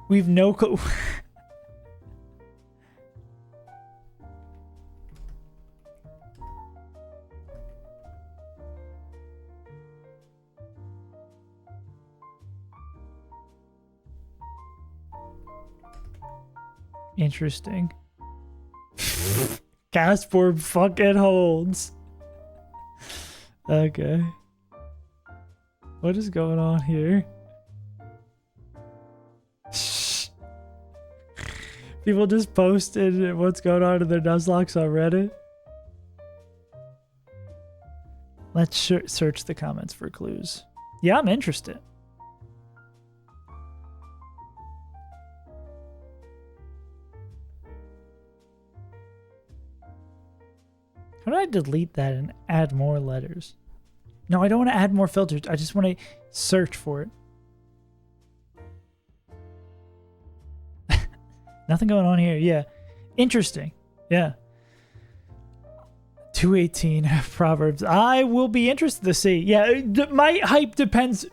We've no clue. Interesting. Castform fucking holds. Okay. What is going on here? People just posted what's going on in their Nuzlocks on Reddit. Let's search the comments for clues. Yeah, I'm interested. How do I delete that and add more letters? No, I don't want to add more filters. I just want to search for it. Nothing going on here. Yeah. Interesting. Yeah. 218 Proverbs. I will be interested to see. Yeah, my hype depends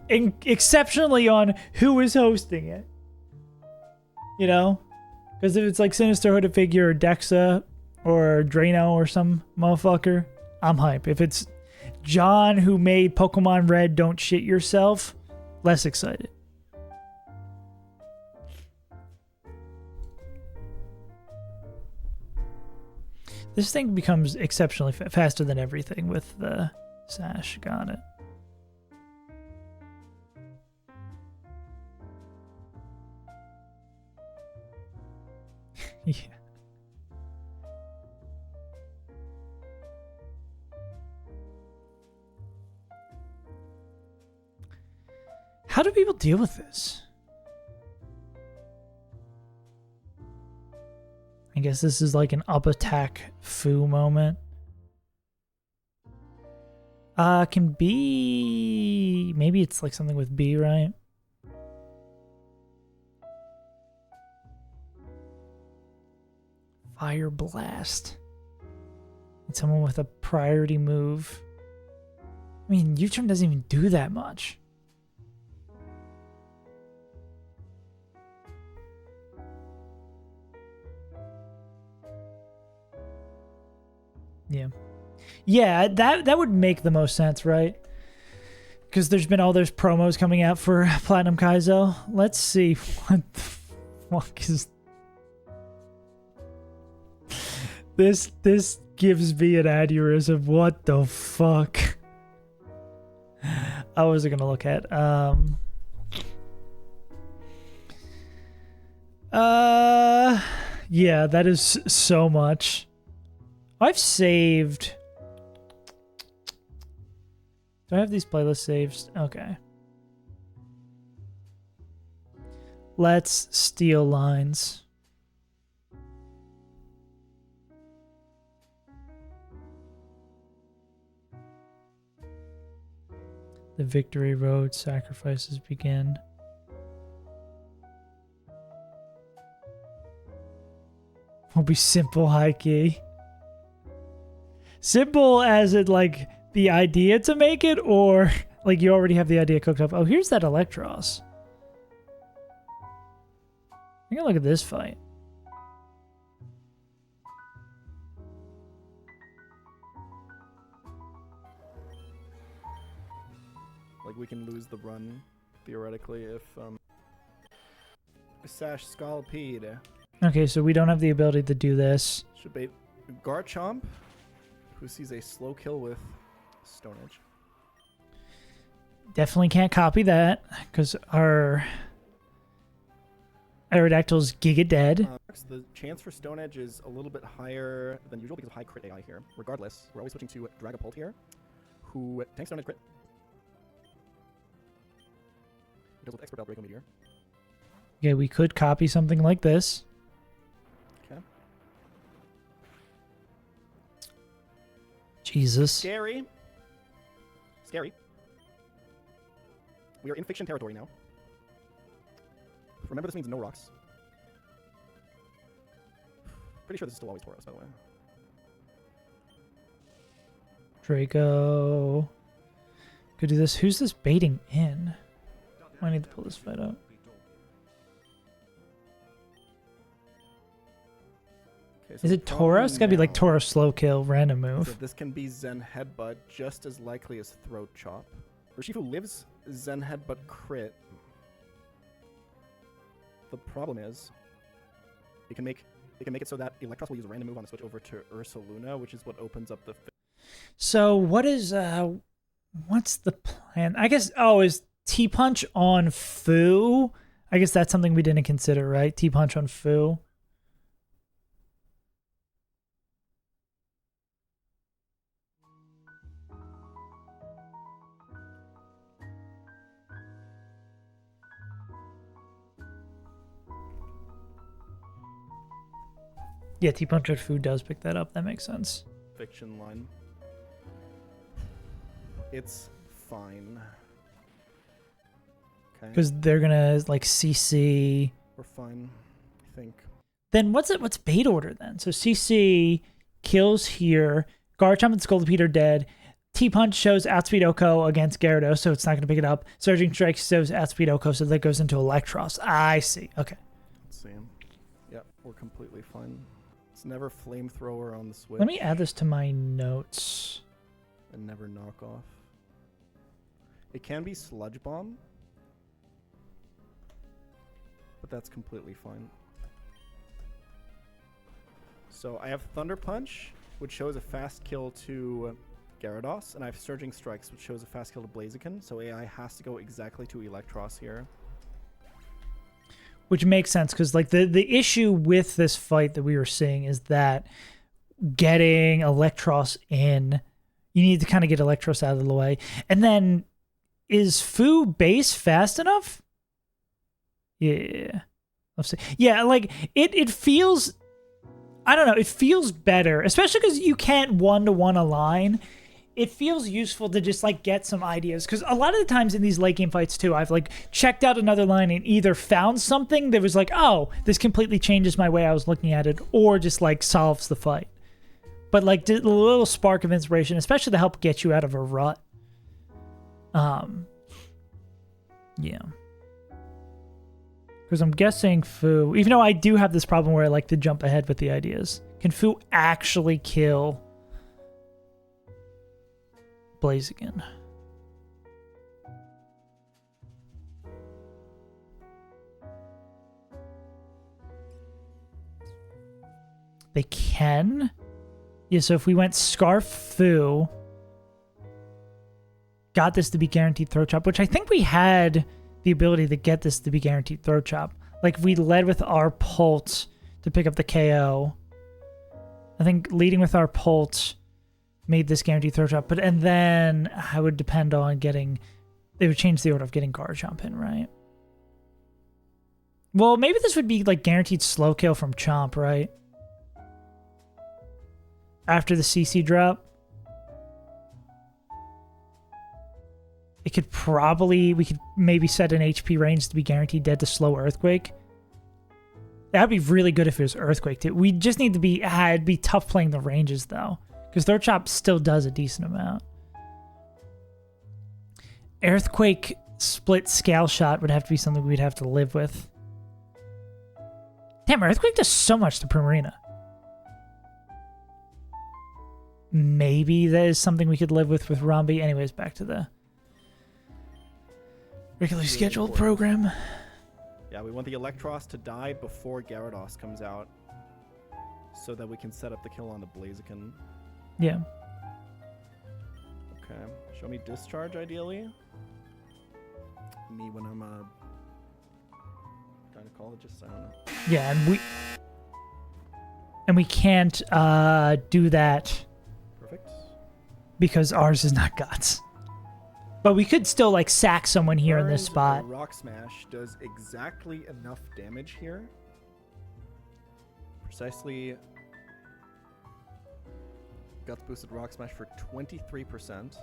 exceptionally on who is hosting it. You know? Because if it's like Sinister Hooded Figure or Dexa or Drano or some motherfucker, I'm hype. If it's John who made Pokemon Red Don't Shit Yourself, less excited. This thing becomes exceptionally faster than everything with the sash. Got it. Yeah. How do people deal with this? I guess this is like an up attack foo moment. Can be... Maybe it's like something with B, right? Fire Blast. It's someone with a priority move. I mean, U-turn doesn't even do that much. Yeah. Yeah, that would make the most sense, right? Because there's been all those promos coming out for Platinum Kaizo. Let's see what the fuck is... This gives me an aneurysm. What the fuck? I wasn't gonna look at. Yeah, that is so much. I've saved... Do I have these playlist saves? Okay. Let's steal lines. The victory road sacrifices begin. Will be simple high key. Simple as in like the idea to make it, or like you already have the idea cooked up. Oh, here's that Electros. Take a look at this fight.
Like, we can lose the run, theoretically, if, Sash Scalpede.
Okay, so we don't have the ability to do this.
Should bait Garchomp, who sees a slow kill with Stone Edge.
Definitely can't copy that, because our Aerodactyl's Giga dead.
The chance for Stone Edge is a little bit higher than usual because of high crit AI here. Regardless, we're always switching to Dragapult here, who tanks Stone Edge crit. He does with Expert Belt Breakout Meteor.
Okay, we could copy something like this.
Okay.
Jesus.
Scary. Scary. We are in fiction territory now. Remember, this means no rocks. Pretty sure this is still always Tauros, by the way.
Draco. Could do this. Who's this baiting in? I need to pull this fight out.
Okay, so
Is it Tauros? It's gotta be like Tauros slow kill, random move.
So this can be Zen Headbutt just as likely as Throat Chop. Urshifu lives Zen Headbutt crit. The problem is, it can make it so that Electros will use a random move on the switch over to Ursaluna, which is what opens up the.
So what is what's the plan? I guess is T-Punch on Fu? I guess that's something we didn't consider, right? T-Punch on Fu. Yeah, T-Punch on Fu does pick that up. That makes sense.
Fiction line. It's fine. Okay.
Because they're gonna like CC.
We're fine, I think.
Then what's bait order then? So CC kills here. Garchomp and Scolipede are dead. T-Punch shows Outspeed Oko against Gyarados, so it's not gonna pick it up. Surging Strike shows Outspeed Oko, so that goes into Electros. I see. Okay.
Let's see. Yeah, we're completely fine. It's never Flamethrower on the Switch.
Let me add this to my notes.
And never Knock Off. It can be Sludge Bomb, but that's completely fine. So I have Thunder Punch, which shows a fast kill to Gyarados, and I have Surging Strikes, which shows a fast kill to Blaziken, so AI has to go exactly to Electros here.
Which makes sense, because like the issue with this fight that we were seeing is that getting Electros in, you need to kind of get Electros out of the way. And then, is Fu base fast enough? Yeah. Let's see. Yeah, like, it feels, I don't know, it feels better, especially because you can't one-to-one align. It feels useful to just like get some ideas, because a lot of the times in these late game fights too, I've like checked out another line and either found something that was like, oh, this completely changes my way I was looking at it, or just like solves the fight. But like a little spark of inspiration, especially to help get you out of a rut. Yeah. Because I'm guessing Fu, even though I do have this problem where I like to jump ahead with the ideas, can Fu actually kill Blaziken? They can? Yeah, so if we went Scarf Fu, got this to be guaranteed Throat Chop, which I think we had the ability to get this to be guaranteed Throat Chop. Like, if we led with our Pult to pick up the KO, I think leading with our Pult made this guaranteed Throat Chop, and then I would depend on getting, they would change the order of getting Garchomp in, right? Well, maybe this would be like guaranteed slow kill from Chomp, right? After the CC drop. It could probably, we could maybe set an HP range to be guaranteed dead to slow Earthquake. That'd be really good if it was Earthquake too. We just need to be, it'd be tough playing the ranges though, because Throat Chop still does a decent amount. Earthquake split Scale Shot would have to be something we'd have to live with. Damn, Earthquake does so much to Primarina. Maybe that is something we could live with Rombi. Anyways, back to the regularly scheduled program.
Yeah, we want the Electros to die before Gyarados comes out, so that we can set up the kill on the Blaziken.
Yeah.
Okay. Show me Discharge, ideally. Me when I'm a gynecologist, I don't know.
Yeah, and we can't do that.
Perfect.
Because ours is not Guts. But we could still, like, sack someone here in this
Burns
spot.
or Rock Smash does exactly enough damage here. Precisely. Guts boosted Rock Smash for 23%.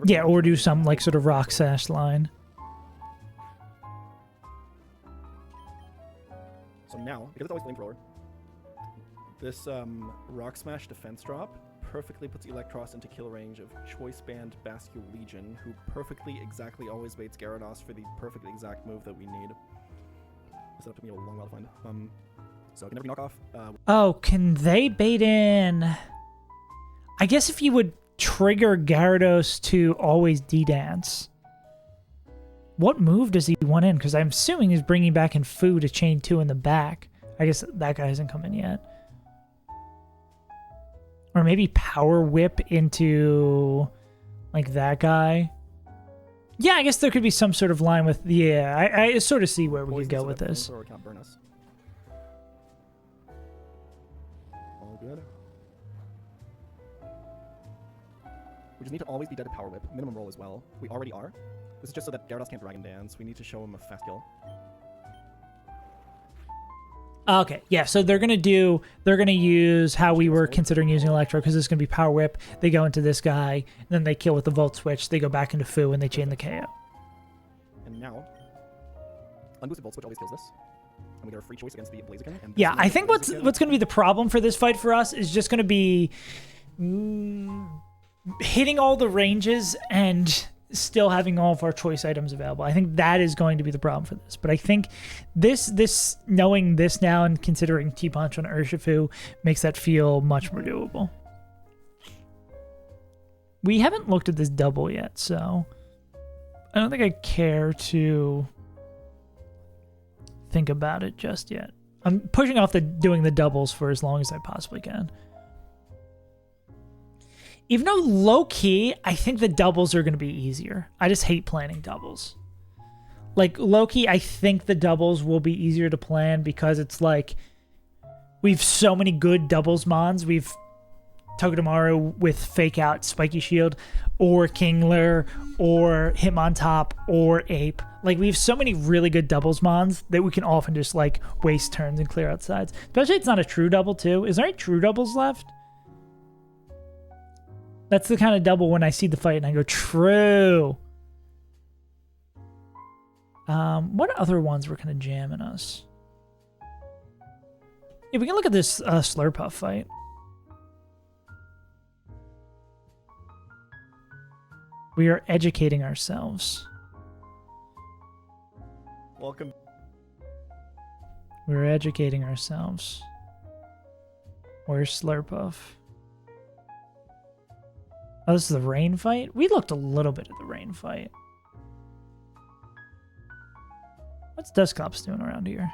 Yeah, or do some, like, sort of Rock Sash line.
So now, because it's always Flamethrower, this Rock Smash defense drop perfectly puts Electros into kill range of Choice Band Bascule Legion, who perfectly exactly always baits Gyarados for the perfectly exact move that we need. This took me a long while to find. So it can never be knockoff.
Oh, can they bait in? I guess if you would trigger Gyarados to always D-Dance. What move does he want in? Because I'm assuming he's bringing back in Fu to chain 2 in the back. I guess that guy hasn't come in yet. Or maybe Power Whip into, like, that guy. Yeah, I guess there could be some sort of line with... Yeah, I sort of see where we could go with this.
Can't burn us. All good. We just need to always be dead to Power Whip. Minimum roll as well. We already are. This is just so that Gyarados can't Dragon Dance. We need to show him a fast kill.
Okay, yeah, so they're gonna use how we were considering using Electro, because it's gonna be Power Whip. They go into this guy, and then they kill with the Volt Switch. They go back into Fu, and they chain the KO.
And now, unboosted Volt Switch always kills this, and we get a free choice against the Blaziken. And
Yeah, I think what's gonna be the problem for this fight for us is just gonna be hitting all the ranges and still having all of our choice items available. I think that is going to be the problem for this. But I think this knowing this now and considering T-Punch on Urshifu makes that feel much more doable. We haven't looked at this double yet, so I don't think I care to think about it just yet. I'm pushing off doing the doubles for as long as I possibly can. Even though low-key, I think the doubles are going to be easier. I just hate planning doubles. Like, low-key, I think the doubles will be easier to plan because it's like we've so many good doubles mons. We've Togedemaru with Fake Out, Spiky Shield, or Kingler, or Hitmontop, or Ape. Like, we have so many really good doubles mons that we can often just, like, waste turns and clear out sides. Especially it's not a true double, too. Is there any true doubles left? That's the kind of double when I see the fight and I go, true. What other ones were kind of jamming us? Yeah, we can look at this Slurpuff fight. We are educating ourselves.
Welcome.
We're educating ourselves. Where's Slurpuff? Oh, this is the rain fight? We looked a little bit at the rain fight. What's Dusclops doing around here?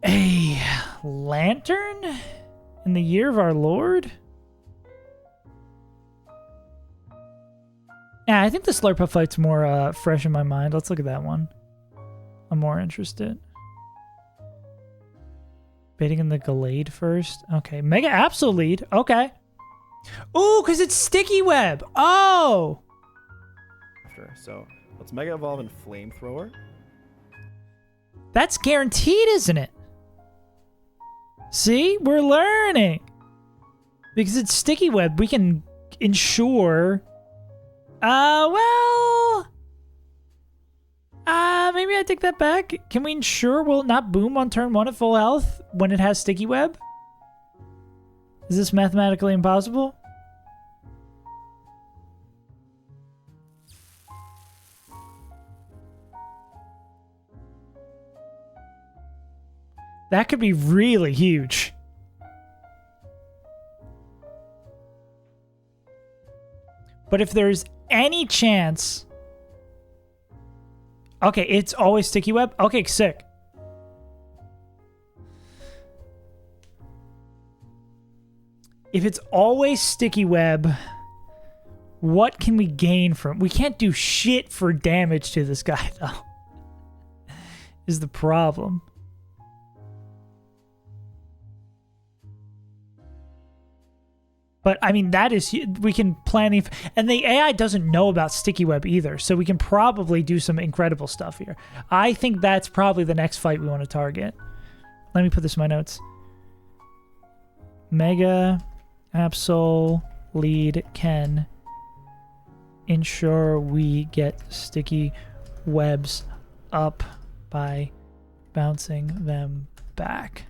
A lantern? In the year of our Lord? Yeah, I think the Slurpuff fight's more fresh in my mind. Let's look at that one. I'm more interested. Baiting in the Gallade first. Okay. Mega Absol lead. Okay. Ooh, because it's Sticky Web. Oh!
After. So let's Mega Evolve in Flamethrower.
That's guaranteed, isn't it? See? We're learning. Because it's Sticky Web, we can ensure... maybe I take that back. Can we ensure will it not boom on turn 1 at full health when it has Sticky Web? Is this mathematically impossible? That could be really huge. But if there's any chance... Okay, it's always sticky web? Okay, sick. If it's always sticky web, what can we gain from... We can't do shit for damage to this guy, though. Is the problem. But, I mean, that is... We can plan... And the AI doesn't know about sticky web either, so we can probably do some incredible stuff here. I think that's probably the next fight we want to target. Let me put this in my notes. Mega... Absol lead can ensure we get sticky webs up by bouncing them back.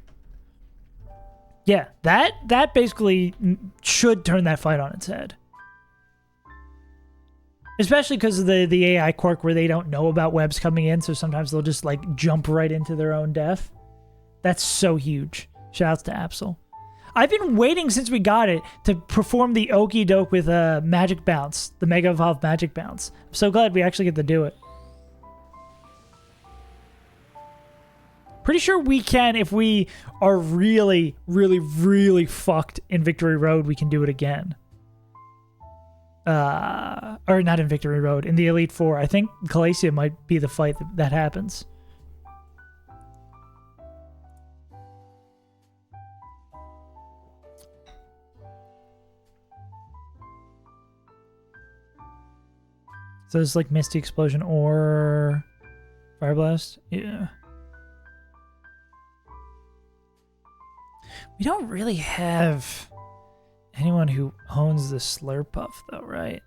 Yeah, that basically should turn that fight on its head. Especially because of the AI quirk where they don't know about webs coming in, so sometimes they'll just like jump right into their own death. That's so huge. Shouts to Absol. I've been waiting since we got it to perform the Okie Doke with Magic Bounce, the Mega Evolve Magic Bounce. I'm so glad we actually get to do it. Pretty sure we can, if we are really, really, really fucked in Victory Road, we can do it again. Or not in Victory Road, in the Elite Four. I think Calacia might be the fight that happens. So it's like Misty Explosion or Fire Blast? Yeah. We don't really have anyone who owns the Slurpuff, though, right?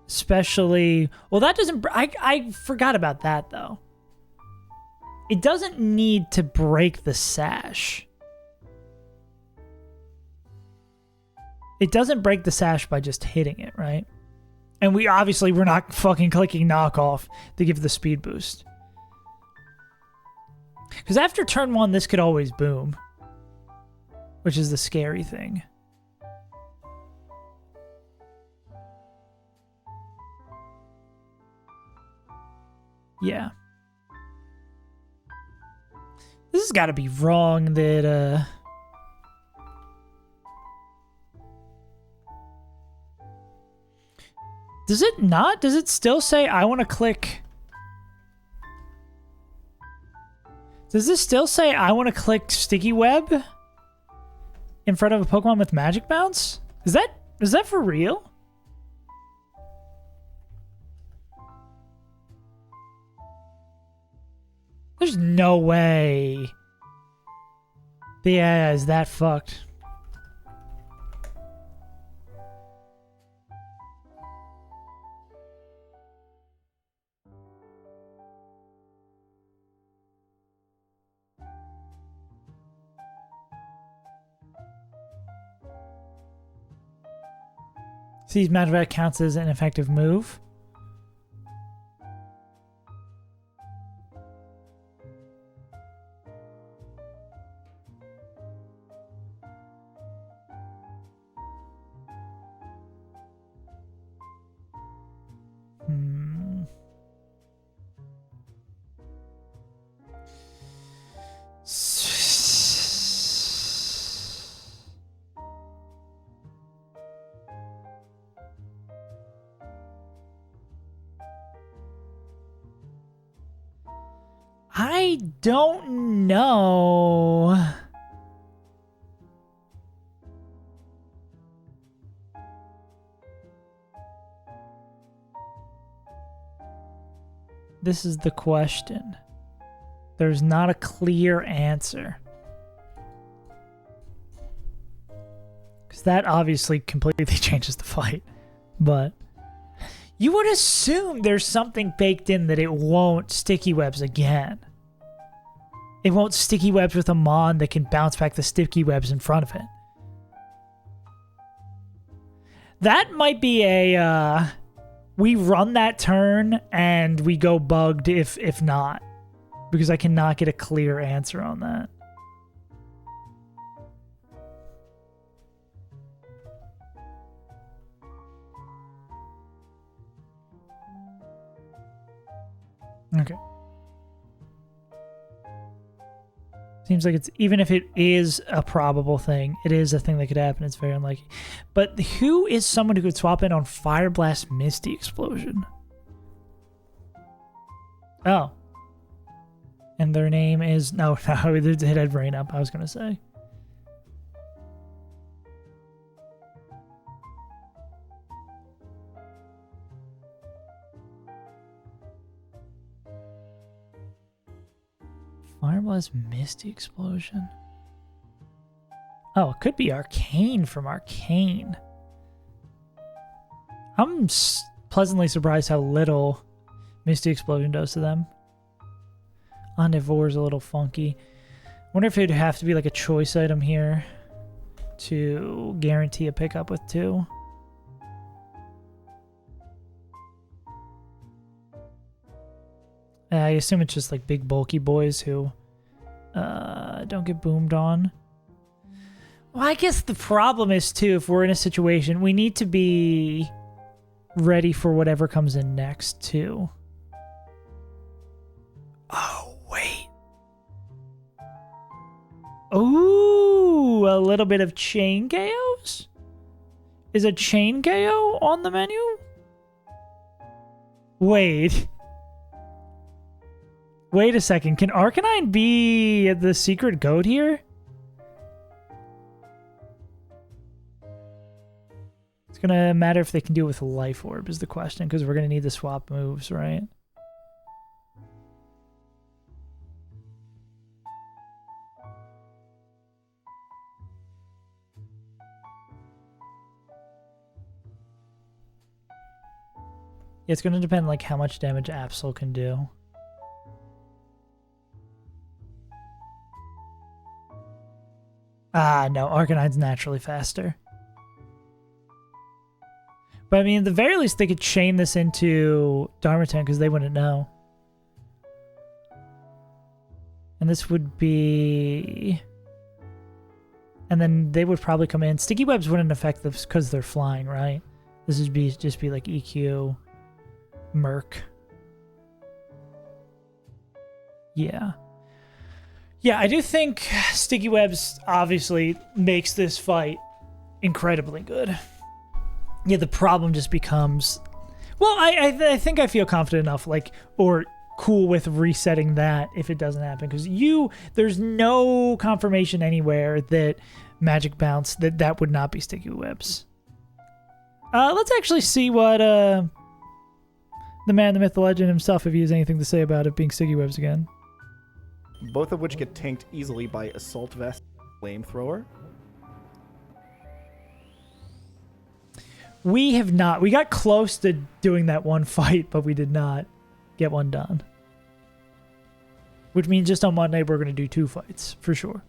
Especially... Well, that doesn't... I forgot about that, though. It doesn't need to break the sash. It doesn't break the sash by just hitting it, right? And we're not fucking clicking knockoff to give the speed boost. Because after turn 1, this could always boom. Which is the scary thing. Yeah. This has got to be wrong that, Does it not? Does it still say I want to click... Does this still say I want to click Sticky Web in front of a Pokemon with Magic Bounce? Is that for real? There's no way the AI is that fucked. Sees Magic Back counts as an effective move. I don't know. This is the question. There's not a clear answer. Because that obviously completely changes the fight. But you would assume there's something baked in that it won't sticky webs again. It won't sticky webs with a Mon that can bounce back the sticky webs in front of it. That might be a... we run that turn and we go bugged if not. Because I cannot get a clear answer on that. Okay. Seems like it's, even if it is a probable thing, it is a thing that could happen. It's very unlikely. But who is someone who could swap in on Fire Blast Misty Explosion? Oh. And their name is... No, it had brain up, I was going to say. Fire Blast Misty Explosion. Oh, it could be Arcane from Arcane. I'm pleasantly surprised how little Misty Explosion does to them. Endeavor's a little funky. Wonder if it'd have to be like a choice item here to guarantee a pickup with 2. I assume it's just like big bulky boys who don't get boomed on. Well, I guess the problem is too, if we're in a situation, we need to be ready for whatever comes in next too. Oh, wait. Ooh, a little bit of chain KOs? Is a chain KO on the menu? Wait. Wait a second. Can Arcanine be the secret goat here? It's going to matter if they can do it with a Life Orb is the question, because we're going to need to swap moves, right? Yeah, it's going to depend like how much damage Absol can do. Ah, no, Arcanine's naturally faster. But I mean, at the very least, they could chain this into Darmanitan because they wouldn't know. And this would be... And then they would probably come in. Sticky Webs wouldn't affect them because they're flying, right? This would be just be like EQ, Merc. Yeah. Yeah, I do think Sticky Webs obviously makes this fight incredibly good. Yeah, the problem just becomes... Well, I think I feel confident enough, like, or cool with resetting that if it doesn't happen. Because there's no confirmation anywhere that Magic Bounce, that would not be Sticky Webs. Let's actually see what the man, the myth, the legend himself, if he has anything to say about it being Sticky Webs again.
Both of which get tanked easily by Assault Vest, Flamethrower.
We have not. We got close to doing that one fight, but we did not get one done. Which means just on Monday, we're going to do 2 fights, for sure.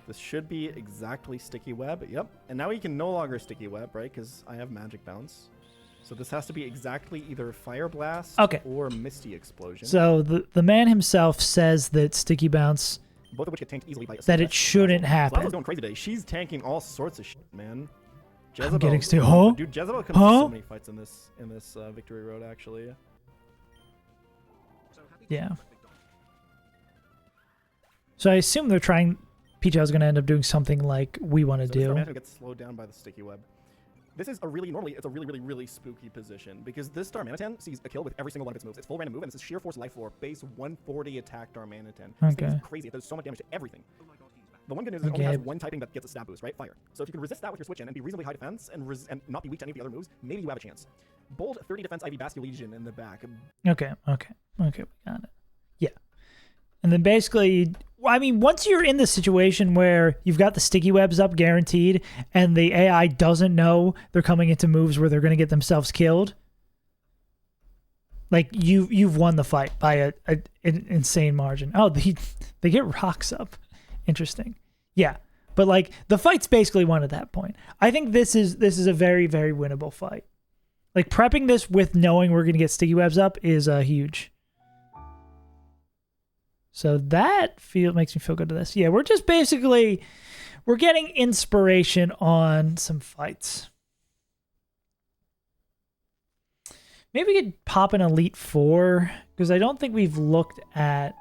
This should be exactly Sticky Web. Yep. And now you can no longer Sticky Web, right? Because I have Magic Bounce. So this has to be exactly either Fire Blast or Misty Explosion.
So the man himself says that Sticky Bounce,
both of which get tanked easily by
that it shouldn't happen.
Lava's going crazy today. She's tanking all sorts of shit, man. Jezebel,
I'm getting still. Huh?
Dude, Jezebel comes so many fights in this Victory Road, actually.
Yeah. So I assume they're trying. Pichow's going to end up doing something like we want to do.
This gets slowed down by the Sticky Web. This is normally it's a really spooky position because this Darmanitan sees a kill with every single one of its moves. It's full random move, and it's a Sheer Force Life Floor, base 140 attack Darmanitan. This thing is crazy. It does so much damage to everything. The one good news is it only has one typing that gets a stab boost, right? Fire. So if you can resist that with your switch in and be reasonably high defense and not be weak to any of the other moves, maybe you have a chance. Bold 30 defense Ivy Bastion Legion in the back.
Okay, we got it. Yeah. And then basically, I mean, once you're in the situation where you've got the Sticky Webs up guaranteed and the AI doesn't know they're coming into moves where they're going to get themselves killed, like you've won the fight by an insane margin. Oh, they get rocks up. Interesting. Yeah. But like the fight's basically won at that point. I think this is a very, very winnable fight. Like prepping this with knowing we're going to get Sticky Webs up is huge. So that makes me feel good to this. Yeah, we're just basically, we're getting inspiration on some fights. Maybe we could pop an Elite Four, because I don't think we've looked at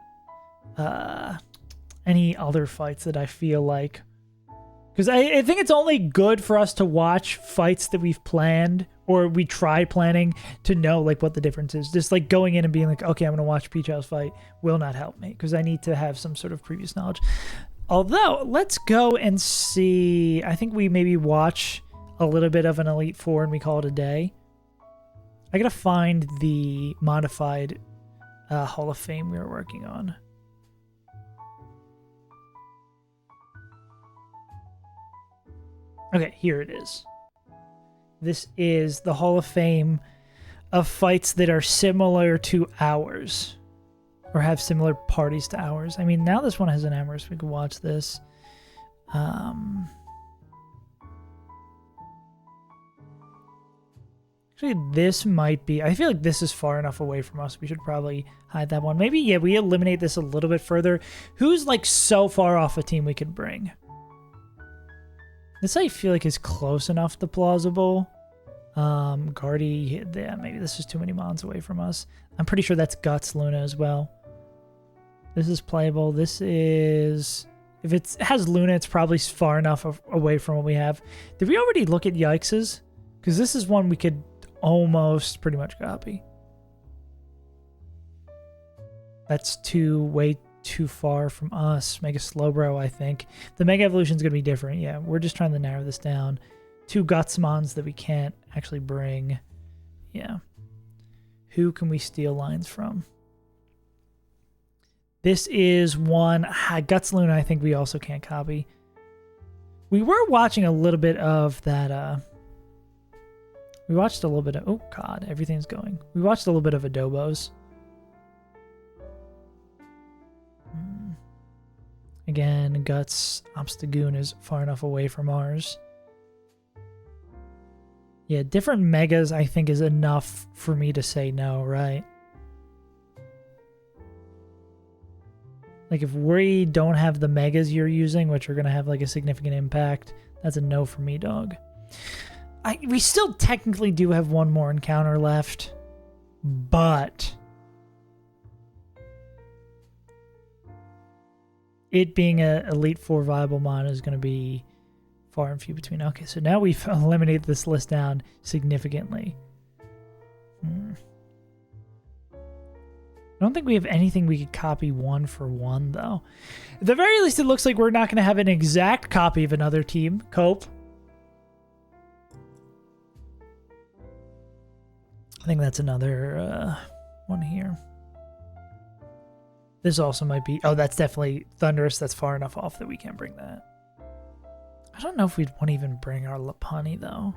any other fights that I feel like. Because I think it's only good for us to watch fights that we've planned or we try planning to know like what the difference is. Just like going in and being like, okay, I'm going to watch Peach House fight will not help me because I need to have some sort of previous knowledge. Although, let's go and see. I think we maybe watch a little bit of an Elite Four and we call it a day. I got to find the modified Hall of Fame we were working on. Okay, here it is. This is the Hall of Fame of fights that are similar to ours. Or have similar parties to ours. I mean, now this one has an hour, so we can watch this. Actually, this might be... I feel like this is far enough away from us. We should probably hide that one. Maybe, yeah, we eliminate this a little bit further. Who's, like, so far off a team we could bring? This I feel like is close enough to plausible. Guardy, yeah, maybe this is too many mons away from us. I'm pretty sure that's Guts Luna as well. This is playable. This is... If it has Luna, it's probably far enough away from what we have. Did we already look at Yikes's? Because this is one we could almost pretty much copy. That's way too far from us. Mega Slowbro, I think. The Mega Evolution is going to be different. Yeah, we're just trying to narrow this down. 2 Gutsmons that we can't actually bring. Yeah. Who can we steal lines from? This is one. Guts Luna, I think we also can't copy. We were watching a little bit of that. We watched a little bit of... Oh, God. Everything's going. We watched a little bit of Adobos. Again, Guts Obstagoon is far enough away from ours. Yeah, different megas I think is enough for me to say no, right? Like if we don't have the megas you're using, which are going to have like a significant impact, that's a no for me, dog. We still technically do have one more encounter left, but... It being a Elite Four viable mon is going to be far and few between. Okay, so now we've eliminated this list down significantly. I don't think we have anything we could copy one for one, though. At the very least, it looks like we're not going to have an exact copy of another team. Cope. I think that's another one here. This also might be... Oh, that's definitely Thunderous. That's far enough off that we can't bring that. I don't know if we'd want to even bring our Lopunny, though.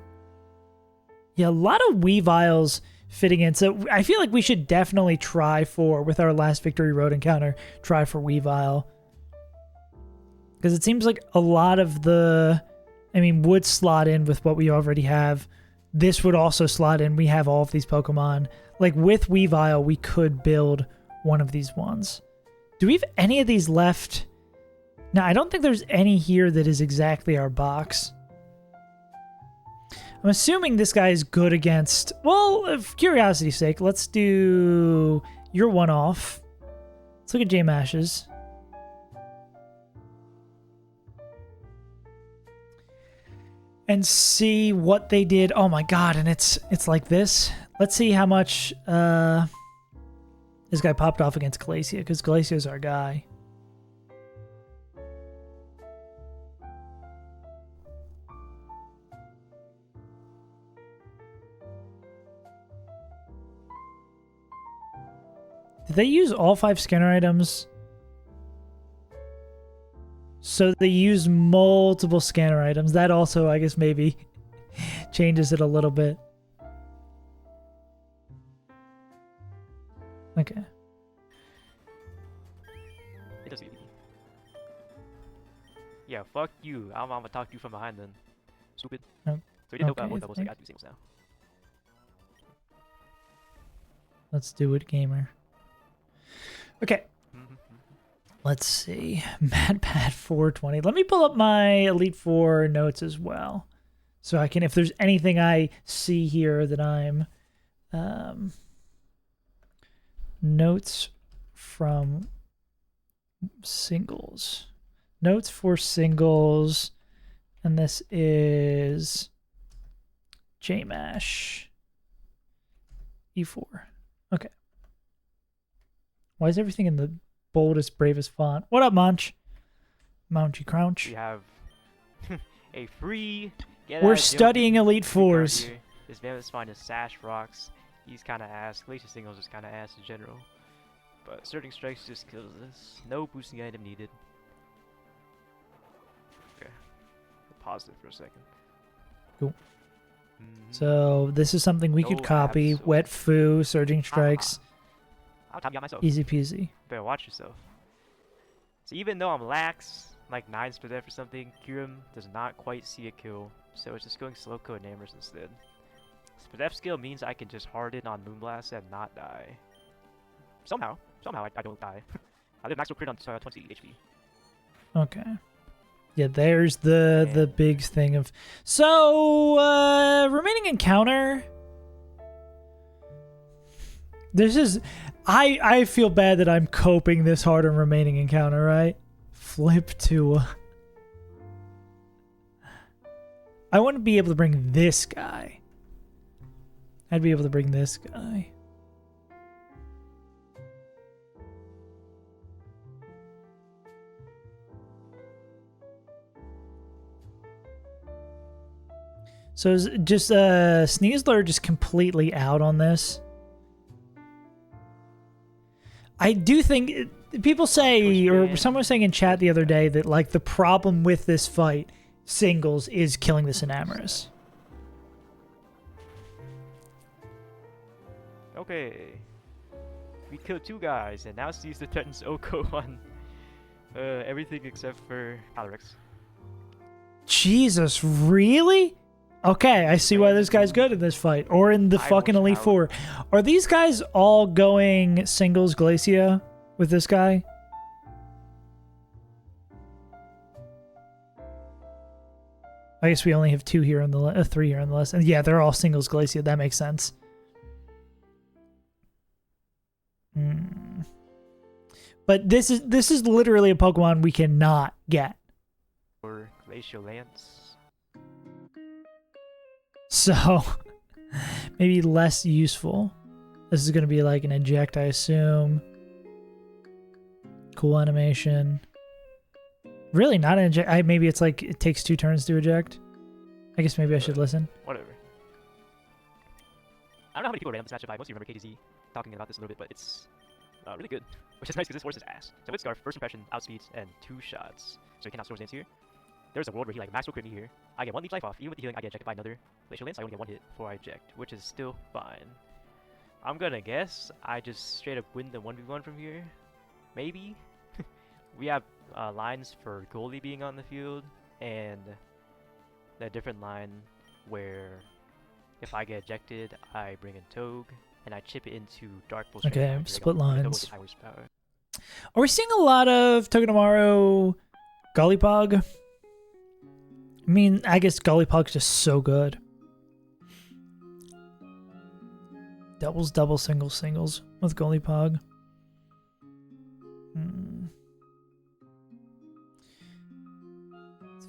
Yeah, a lot of Weaviles fitting in. So I feel like we should definitely try for, with our last Victory Road encounter, try for Weavile. Because it seems like a lot of the... I mean, would slot in with what we already have. This would also slot in. We have all of these Pokemon. Like, with Weavile, we could build one of these ones. Do we have any of these left? No, I don't think there's any here that is exactly our box. I'm assuming this guy is good against... Well, of curiosity's sake, let's do your one off. Let's look at J-Mash's. And see what they did. Oh my god, and it's like this. Let's see how much... This guy popped off against Glacia, because Glacia's our guy. Did they use all 5 scanner items? So they use multiple scanner items. That also, I guess, maybe changes it a little bit. Okay.
It does. Yeah, fuck you. I'm gonna talk to you from behind then. Stupid.
Oh,
so we did
okay,
double doubles, so I gotta do singles now.
Let's do it, gamer. Okay. Let's see. MadPad 420. Let me pull up my Elite Four notes as well. So I can, if there's anything I see here that I'm Notes from singles. Notes for singles. And this is JMash E4. Okay. Why is everything in the boldest, bravest font? What up, Munch? Mounchy Crouch.
We have a free.
We're studying Elite Fours.
This man is fine as Sash rocks. He's kind of ass. Glacier Singles is kind of ass in general. But Surging Strikes just kills this. No boosting item needed. Okay. Pause it for a second.
Cool. So this is something we could copy. Wet Foo, Surging Strikes.
I'll top you out myself.
Easy peasy.
Better watch yourself. So even though I'm lax, like 9 split F or something, Kirim does not quite see a kill. So it's just going slow code Namers instead. Split F skill means I can just harden on Moonblast and not die. Somehow I don't die. I did maximum crit on 20 HP.
Okay. Yeah, there's the big thing of... So, remaining encounter... This is... I feel bad that I'm coping this hard on remaining encounter, right? Flip to... I want to be able to bring this guy. I'd be able to bring this guy. So is just Sneasler just completely out on this? I do think people say, or someone was saying in chat the other day that like the problem with this fight singles is killing the Synamorous.
Okay. We killed 2 guys and now Caesar threatens Oko on everything except for Calyrex.
Jesus, really? Okay, I see why this guy's good in this fight. Or in the fucking Elite Four. Are these guys all going singles Glacia with this guy? I guess we only have 2 here on the 3 here on the list. And yeah, they're all singles Glacia. That makes sense. But this is literally a Pokemon we cannot get.
Or Glacial Lance.
So, maybe less useful. This is going to be like an eject, I assume. Cool animation. Really not an eject. Maybe it's like it takes 2 turns to eject. I guess maybe I should listen.
Whatever. I don't know how many people ran this matchup. I mostly remember KTZ talking about this a little bit, but it's really good. Which is nice because this horse is ass. So with Scarf, first impression, outspeeds, and 2 shots. So he cannot store his here. There's a world where he like max will crit me here. I get 1 leech life off. Even with the healing, I get ejected by another Glacial Lance. I only get 1 hit before I eject, which is still fine. I'm gonna guess I just straight up win the 1v1 from here. Maybe. We have lines for goalie being on the field, and a different line where if I get ejected, I bring in Togue, and I chip it into Dark Pulse.
Okay, split lines. Are we seeing a lot of Togedemaru Gollipog? I mean, I guess Gollipog's just so good. Doubles, double, singles, singles with Gollipog.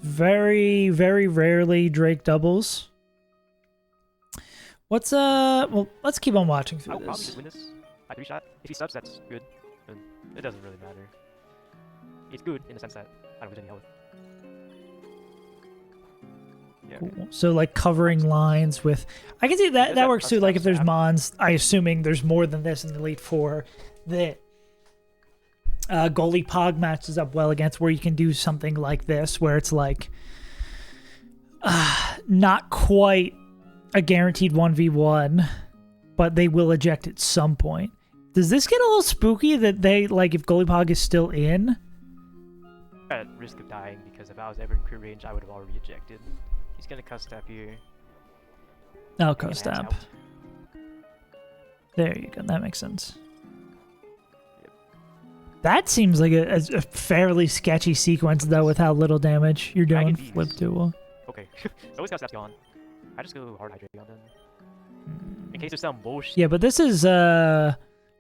Very, very rarely Drake doubles. What's well, let's keep on watching through
I'll probably
this.
win this by 3 shot. If he subs, that's good. But it doesn't really matter. It's good in the sense that I don't lose any health. Yeah.
Cool. So like covering lines with, I can see that that works too. Like if there's mons, I assuming there's more than this in the Elite Four that Gollipog matches up well against, where you can do something like this, where it's like not quite a guaranteed 1v1, but they will eject at some point. Does this get a little spooky that they like if Gollipog is still in?
At risk of dying, because if I was ever in crit range, I would have already ejected. He's gonna cuss step here.
Oh, cuss step. There you go. That makes sense.
Yep.
That seems like a fairly sketchy sequence, though, with how little damage you're doing. Flip duel.
Okay. So his cuss step's gone. I just go hard hydrate on them. In case of some bullshit.
Yeah, but this is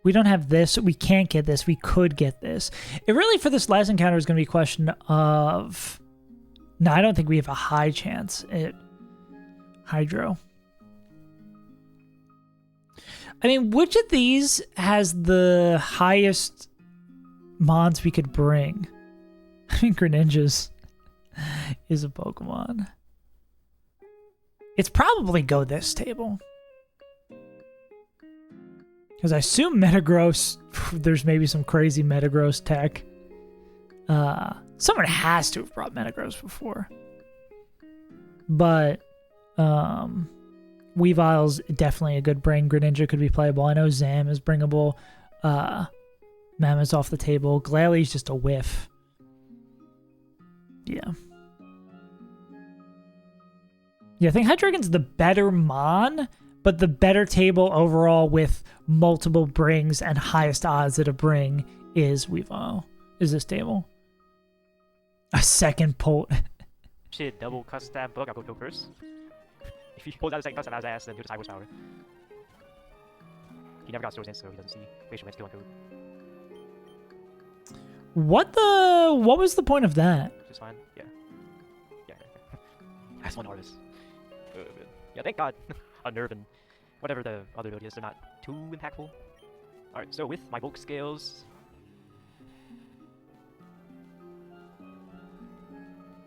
we don't have this. We can't get this. We could get this. It really, for this last encounter, is going to be a question of... No, I don't think we have a high chance at Hydro. I mean, which of these has the highest mons we could bring? I think Greninja's is a Pokemon. It's probably go this table. Because I assume Metagross, there's maybe some crazy Metagross tech. Someone has to have brought Metagross before. But Weavile's definitely a good bring. Greninja could be playable. I know Zam is bringable. Mammoth's off the table. Glalie just a whiff. Yeah. Yeah, I think Hydreigon's the better mon, but the better table overall with multiple brings and highest odds at a bring is Weavile. Is this table. A second Polt.
Shit, double cuss stab bug, I'll go first. If he pulls out a second cuss stab out his ass, then do the Cyborg's power. He never got Swords in, so he doesn't see facial range kill on code.
What was the point of that?
Just fine, yeah. Yeah. That's one artist. Yeah, thank God. Unnerve and whatever the other ability is, they're not too impactful. Alright, so with my bulk scales...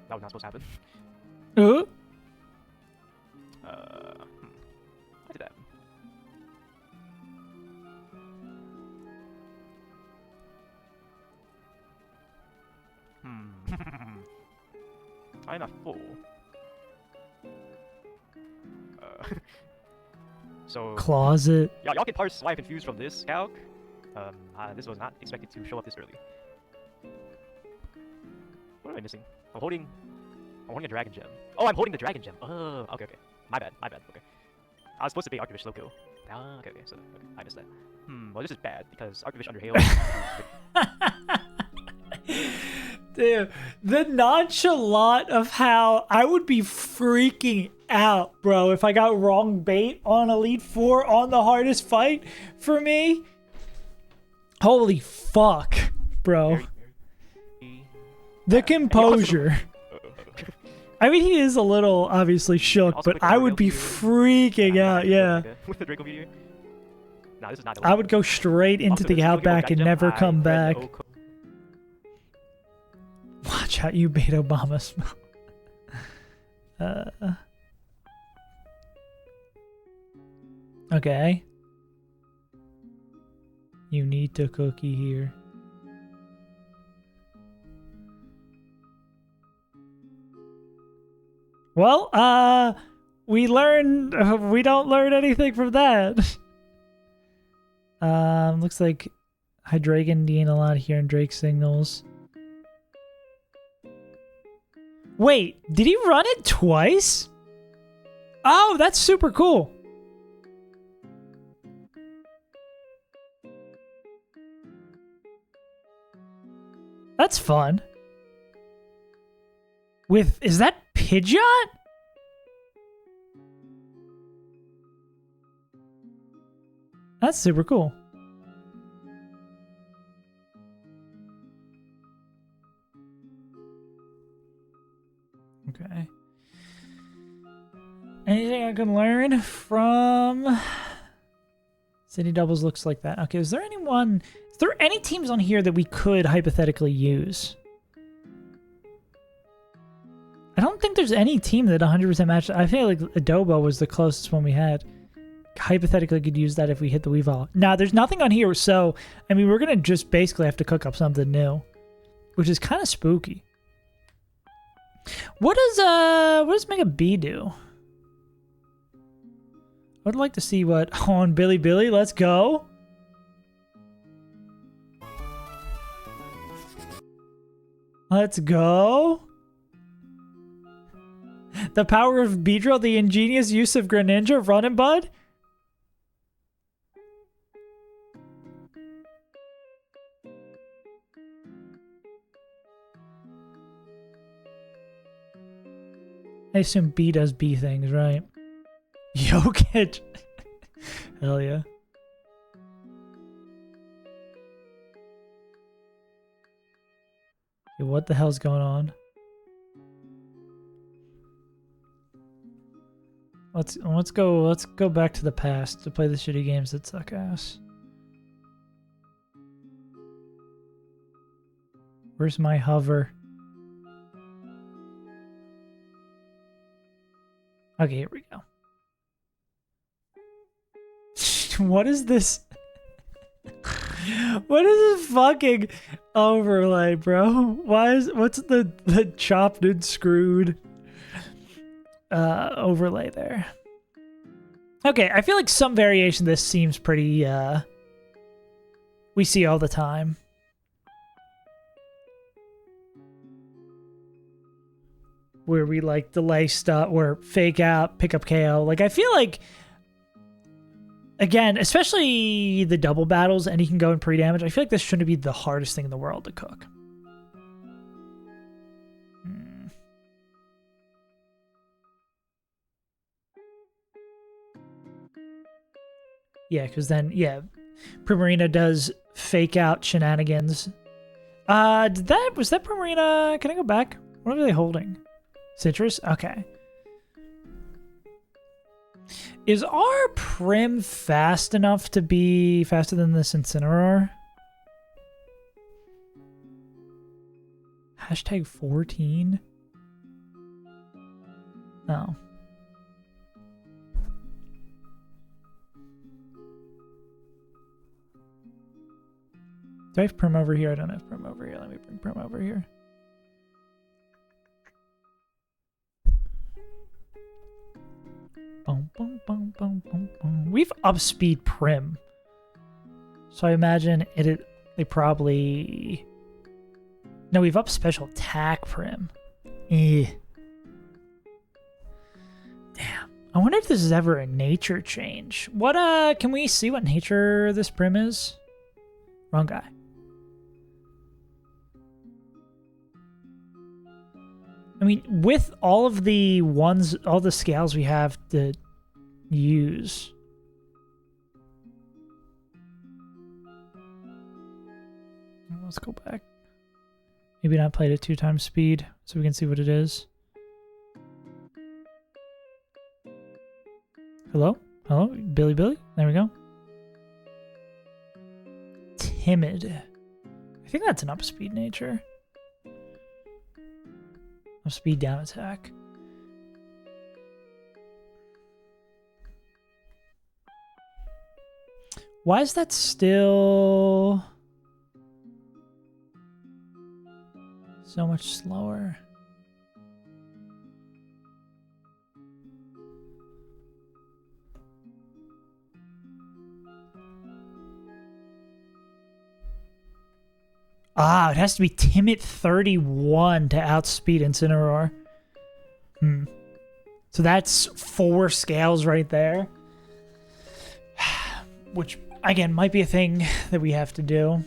That was not supposed to happen. Why did that happen? I'm a fool. So...
Closet.
Y'all can parse why I'm confused from this calc. This was not expected to show up this early. What am I missing? I'm holding a Dragon Gem. Oh, I'm holding the Dragon Gem. Oh, okay. My bad, okay. I was supposed to be Archfish slow kill. Okay, so I missed that. Well, this is bad, because Archfish under Hail...
Dude, the nonchalant of how I would be freaking out, bro, if I got wrong bait on Elite Four on the hardest fight for me. Holy fuck, bro. The composure. I mean, he is a little obviously shook,
Also
but I would be freaking out, yeah.
With the Draco Meteor. No, this is not.
I would go straight into the Outback and never come back. Watch out, you bait Obama smell. Okay. You need the cookie here. Well, we learned, we don't learn anything from that. Looks like Hydreigon gained a lot here in Drake signals. Wait, did he run it twice? Oh, that's super cool. That's fun. Is that Pidgeot? That's super cool. Okay. Anything I can learn from City Doubles looks like that. Okay, is there any teams on here that we could hypothetically use? I don't think there's any team that 100% matched. I feel like Adobo was the closest one we had. Hypothetically could use that if we hit the Weavile. Now, there's nothing on here, so, I mean, we're going to just basically have to cook up something new, which is kind of spooky. What does Mega B do? I would like to see what on Billy, let's go. Let's go. The power of Beedrill, the ingenious use of Greninja, running bud. I assume B does B things, right? Jokic. Hell yeah. Okay, what the hell's going on? Let's go back to the past to play the shitty games that suck ass. Where's my hover? Okay, here we go. What is this? What is this fucking overlay, bro? What's the chopped and screwed overlay there? Okay, I feel like some variation of this seems pretty we see all the time. Where we like delay stuff or fake out, pick up KO. Like I feel like again, especially the double battles and he can go in pre-damage, I feel like this shouldn't be the hardest thing in the world to cook. Yeah, because then, yeah, Primarina does fake out shenanigans. Was that Primarina? Can I go back? What are they holding? Citrus? Okay. Is our Prim fast enough to be faster than this Incineroar? Hashtag 14? Oh. Do I have Prim over here? I don't have Prim over here. Let me bring Prim over here. Boom, boom, boom, boom, boom, boom. We've upspeed Prim. So I imagine they probably... No, we've up special attack Prim. Damn. I wonder if this is ever a nature change. What, can we see what nature this Prim is? Wrong guy. I mean, with all of the all the scales we have to use. Let's go back. Maybe not play it at 2 times speed so we can see what it is. Hello? Hello? Billy? There we go. Timid. I think that's an upspeed nature. Speed down attack. Why is that still so much slower? Ah, it has to be Timid 31 to outspeed Incineroar. So that's 4 scales right there. Which, again, might be a thing that we have to do.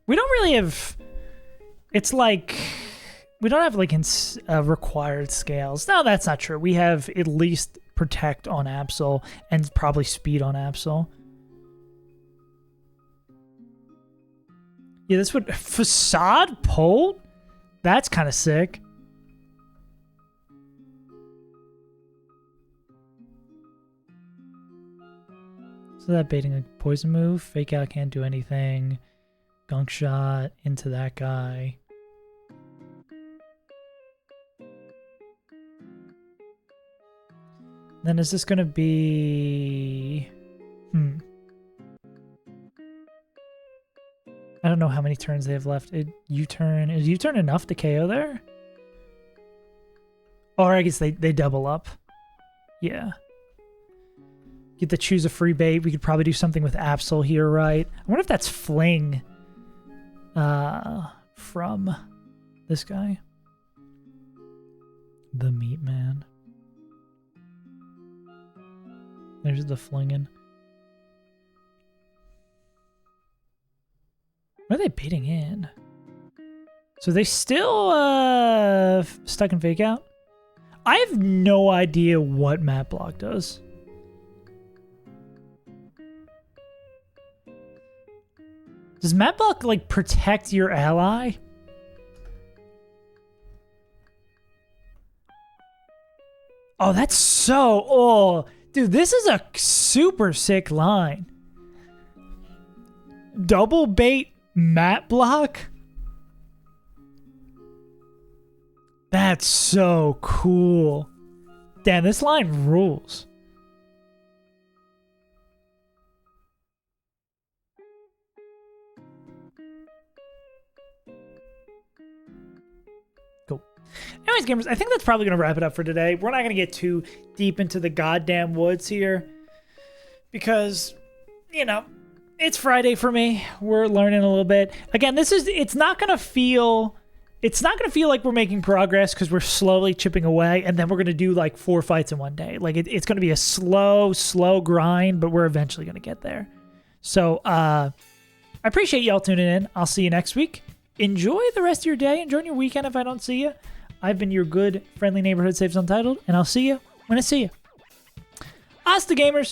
We don't really have... It's like... We don't have, like, required scales. No, that's not true. We have at least Protect on Absol and probably Speed on Absol. Yeah, this would... Facade Pole? That's kind of sick. So that baiting a poison move. Fake out can't do anything. Gunk shot into that guy. Then is this going to be... I don't know how many turns they have left. U-turn. Is U-turn enough to KO there? Or I guess they double up. Yeah. Get to choose a free bait. We could probably do something with Absol here, right? I wonder if that's Fling from this guy. The Meat Man. There's the Flingin'. What are they baiting in? So they still stuck in fake out? I have no idea what Map Block does. Does Mat Block, like, protect your ally? Oh, that's so... Oh, dude, this is a super sick line. Double bait Mat Block? That's so cool. Damn, this line rules. Cool. Anyways, gamers, I think that's probably going to wrap it up for today. We're not going to get too deep into the goddamn woods here because, you know, it's Friday for me. We're learning a little bit. Again, it's not going to feel like we're making progress because we're slowly chipping away, and then we're going to do like 4 fights in one day. Like it's going to be a slow grind, but we're eventually going to get there. So I appreciate y'all tuning in. I'll see you next week. Enjoy the rest of your day. Enjoy your weekend if I don't see you. I've been your good, friendly neighborhood Saves Untitled, and I'll see you when I see you. Hasta, gamers!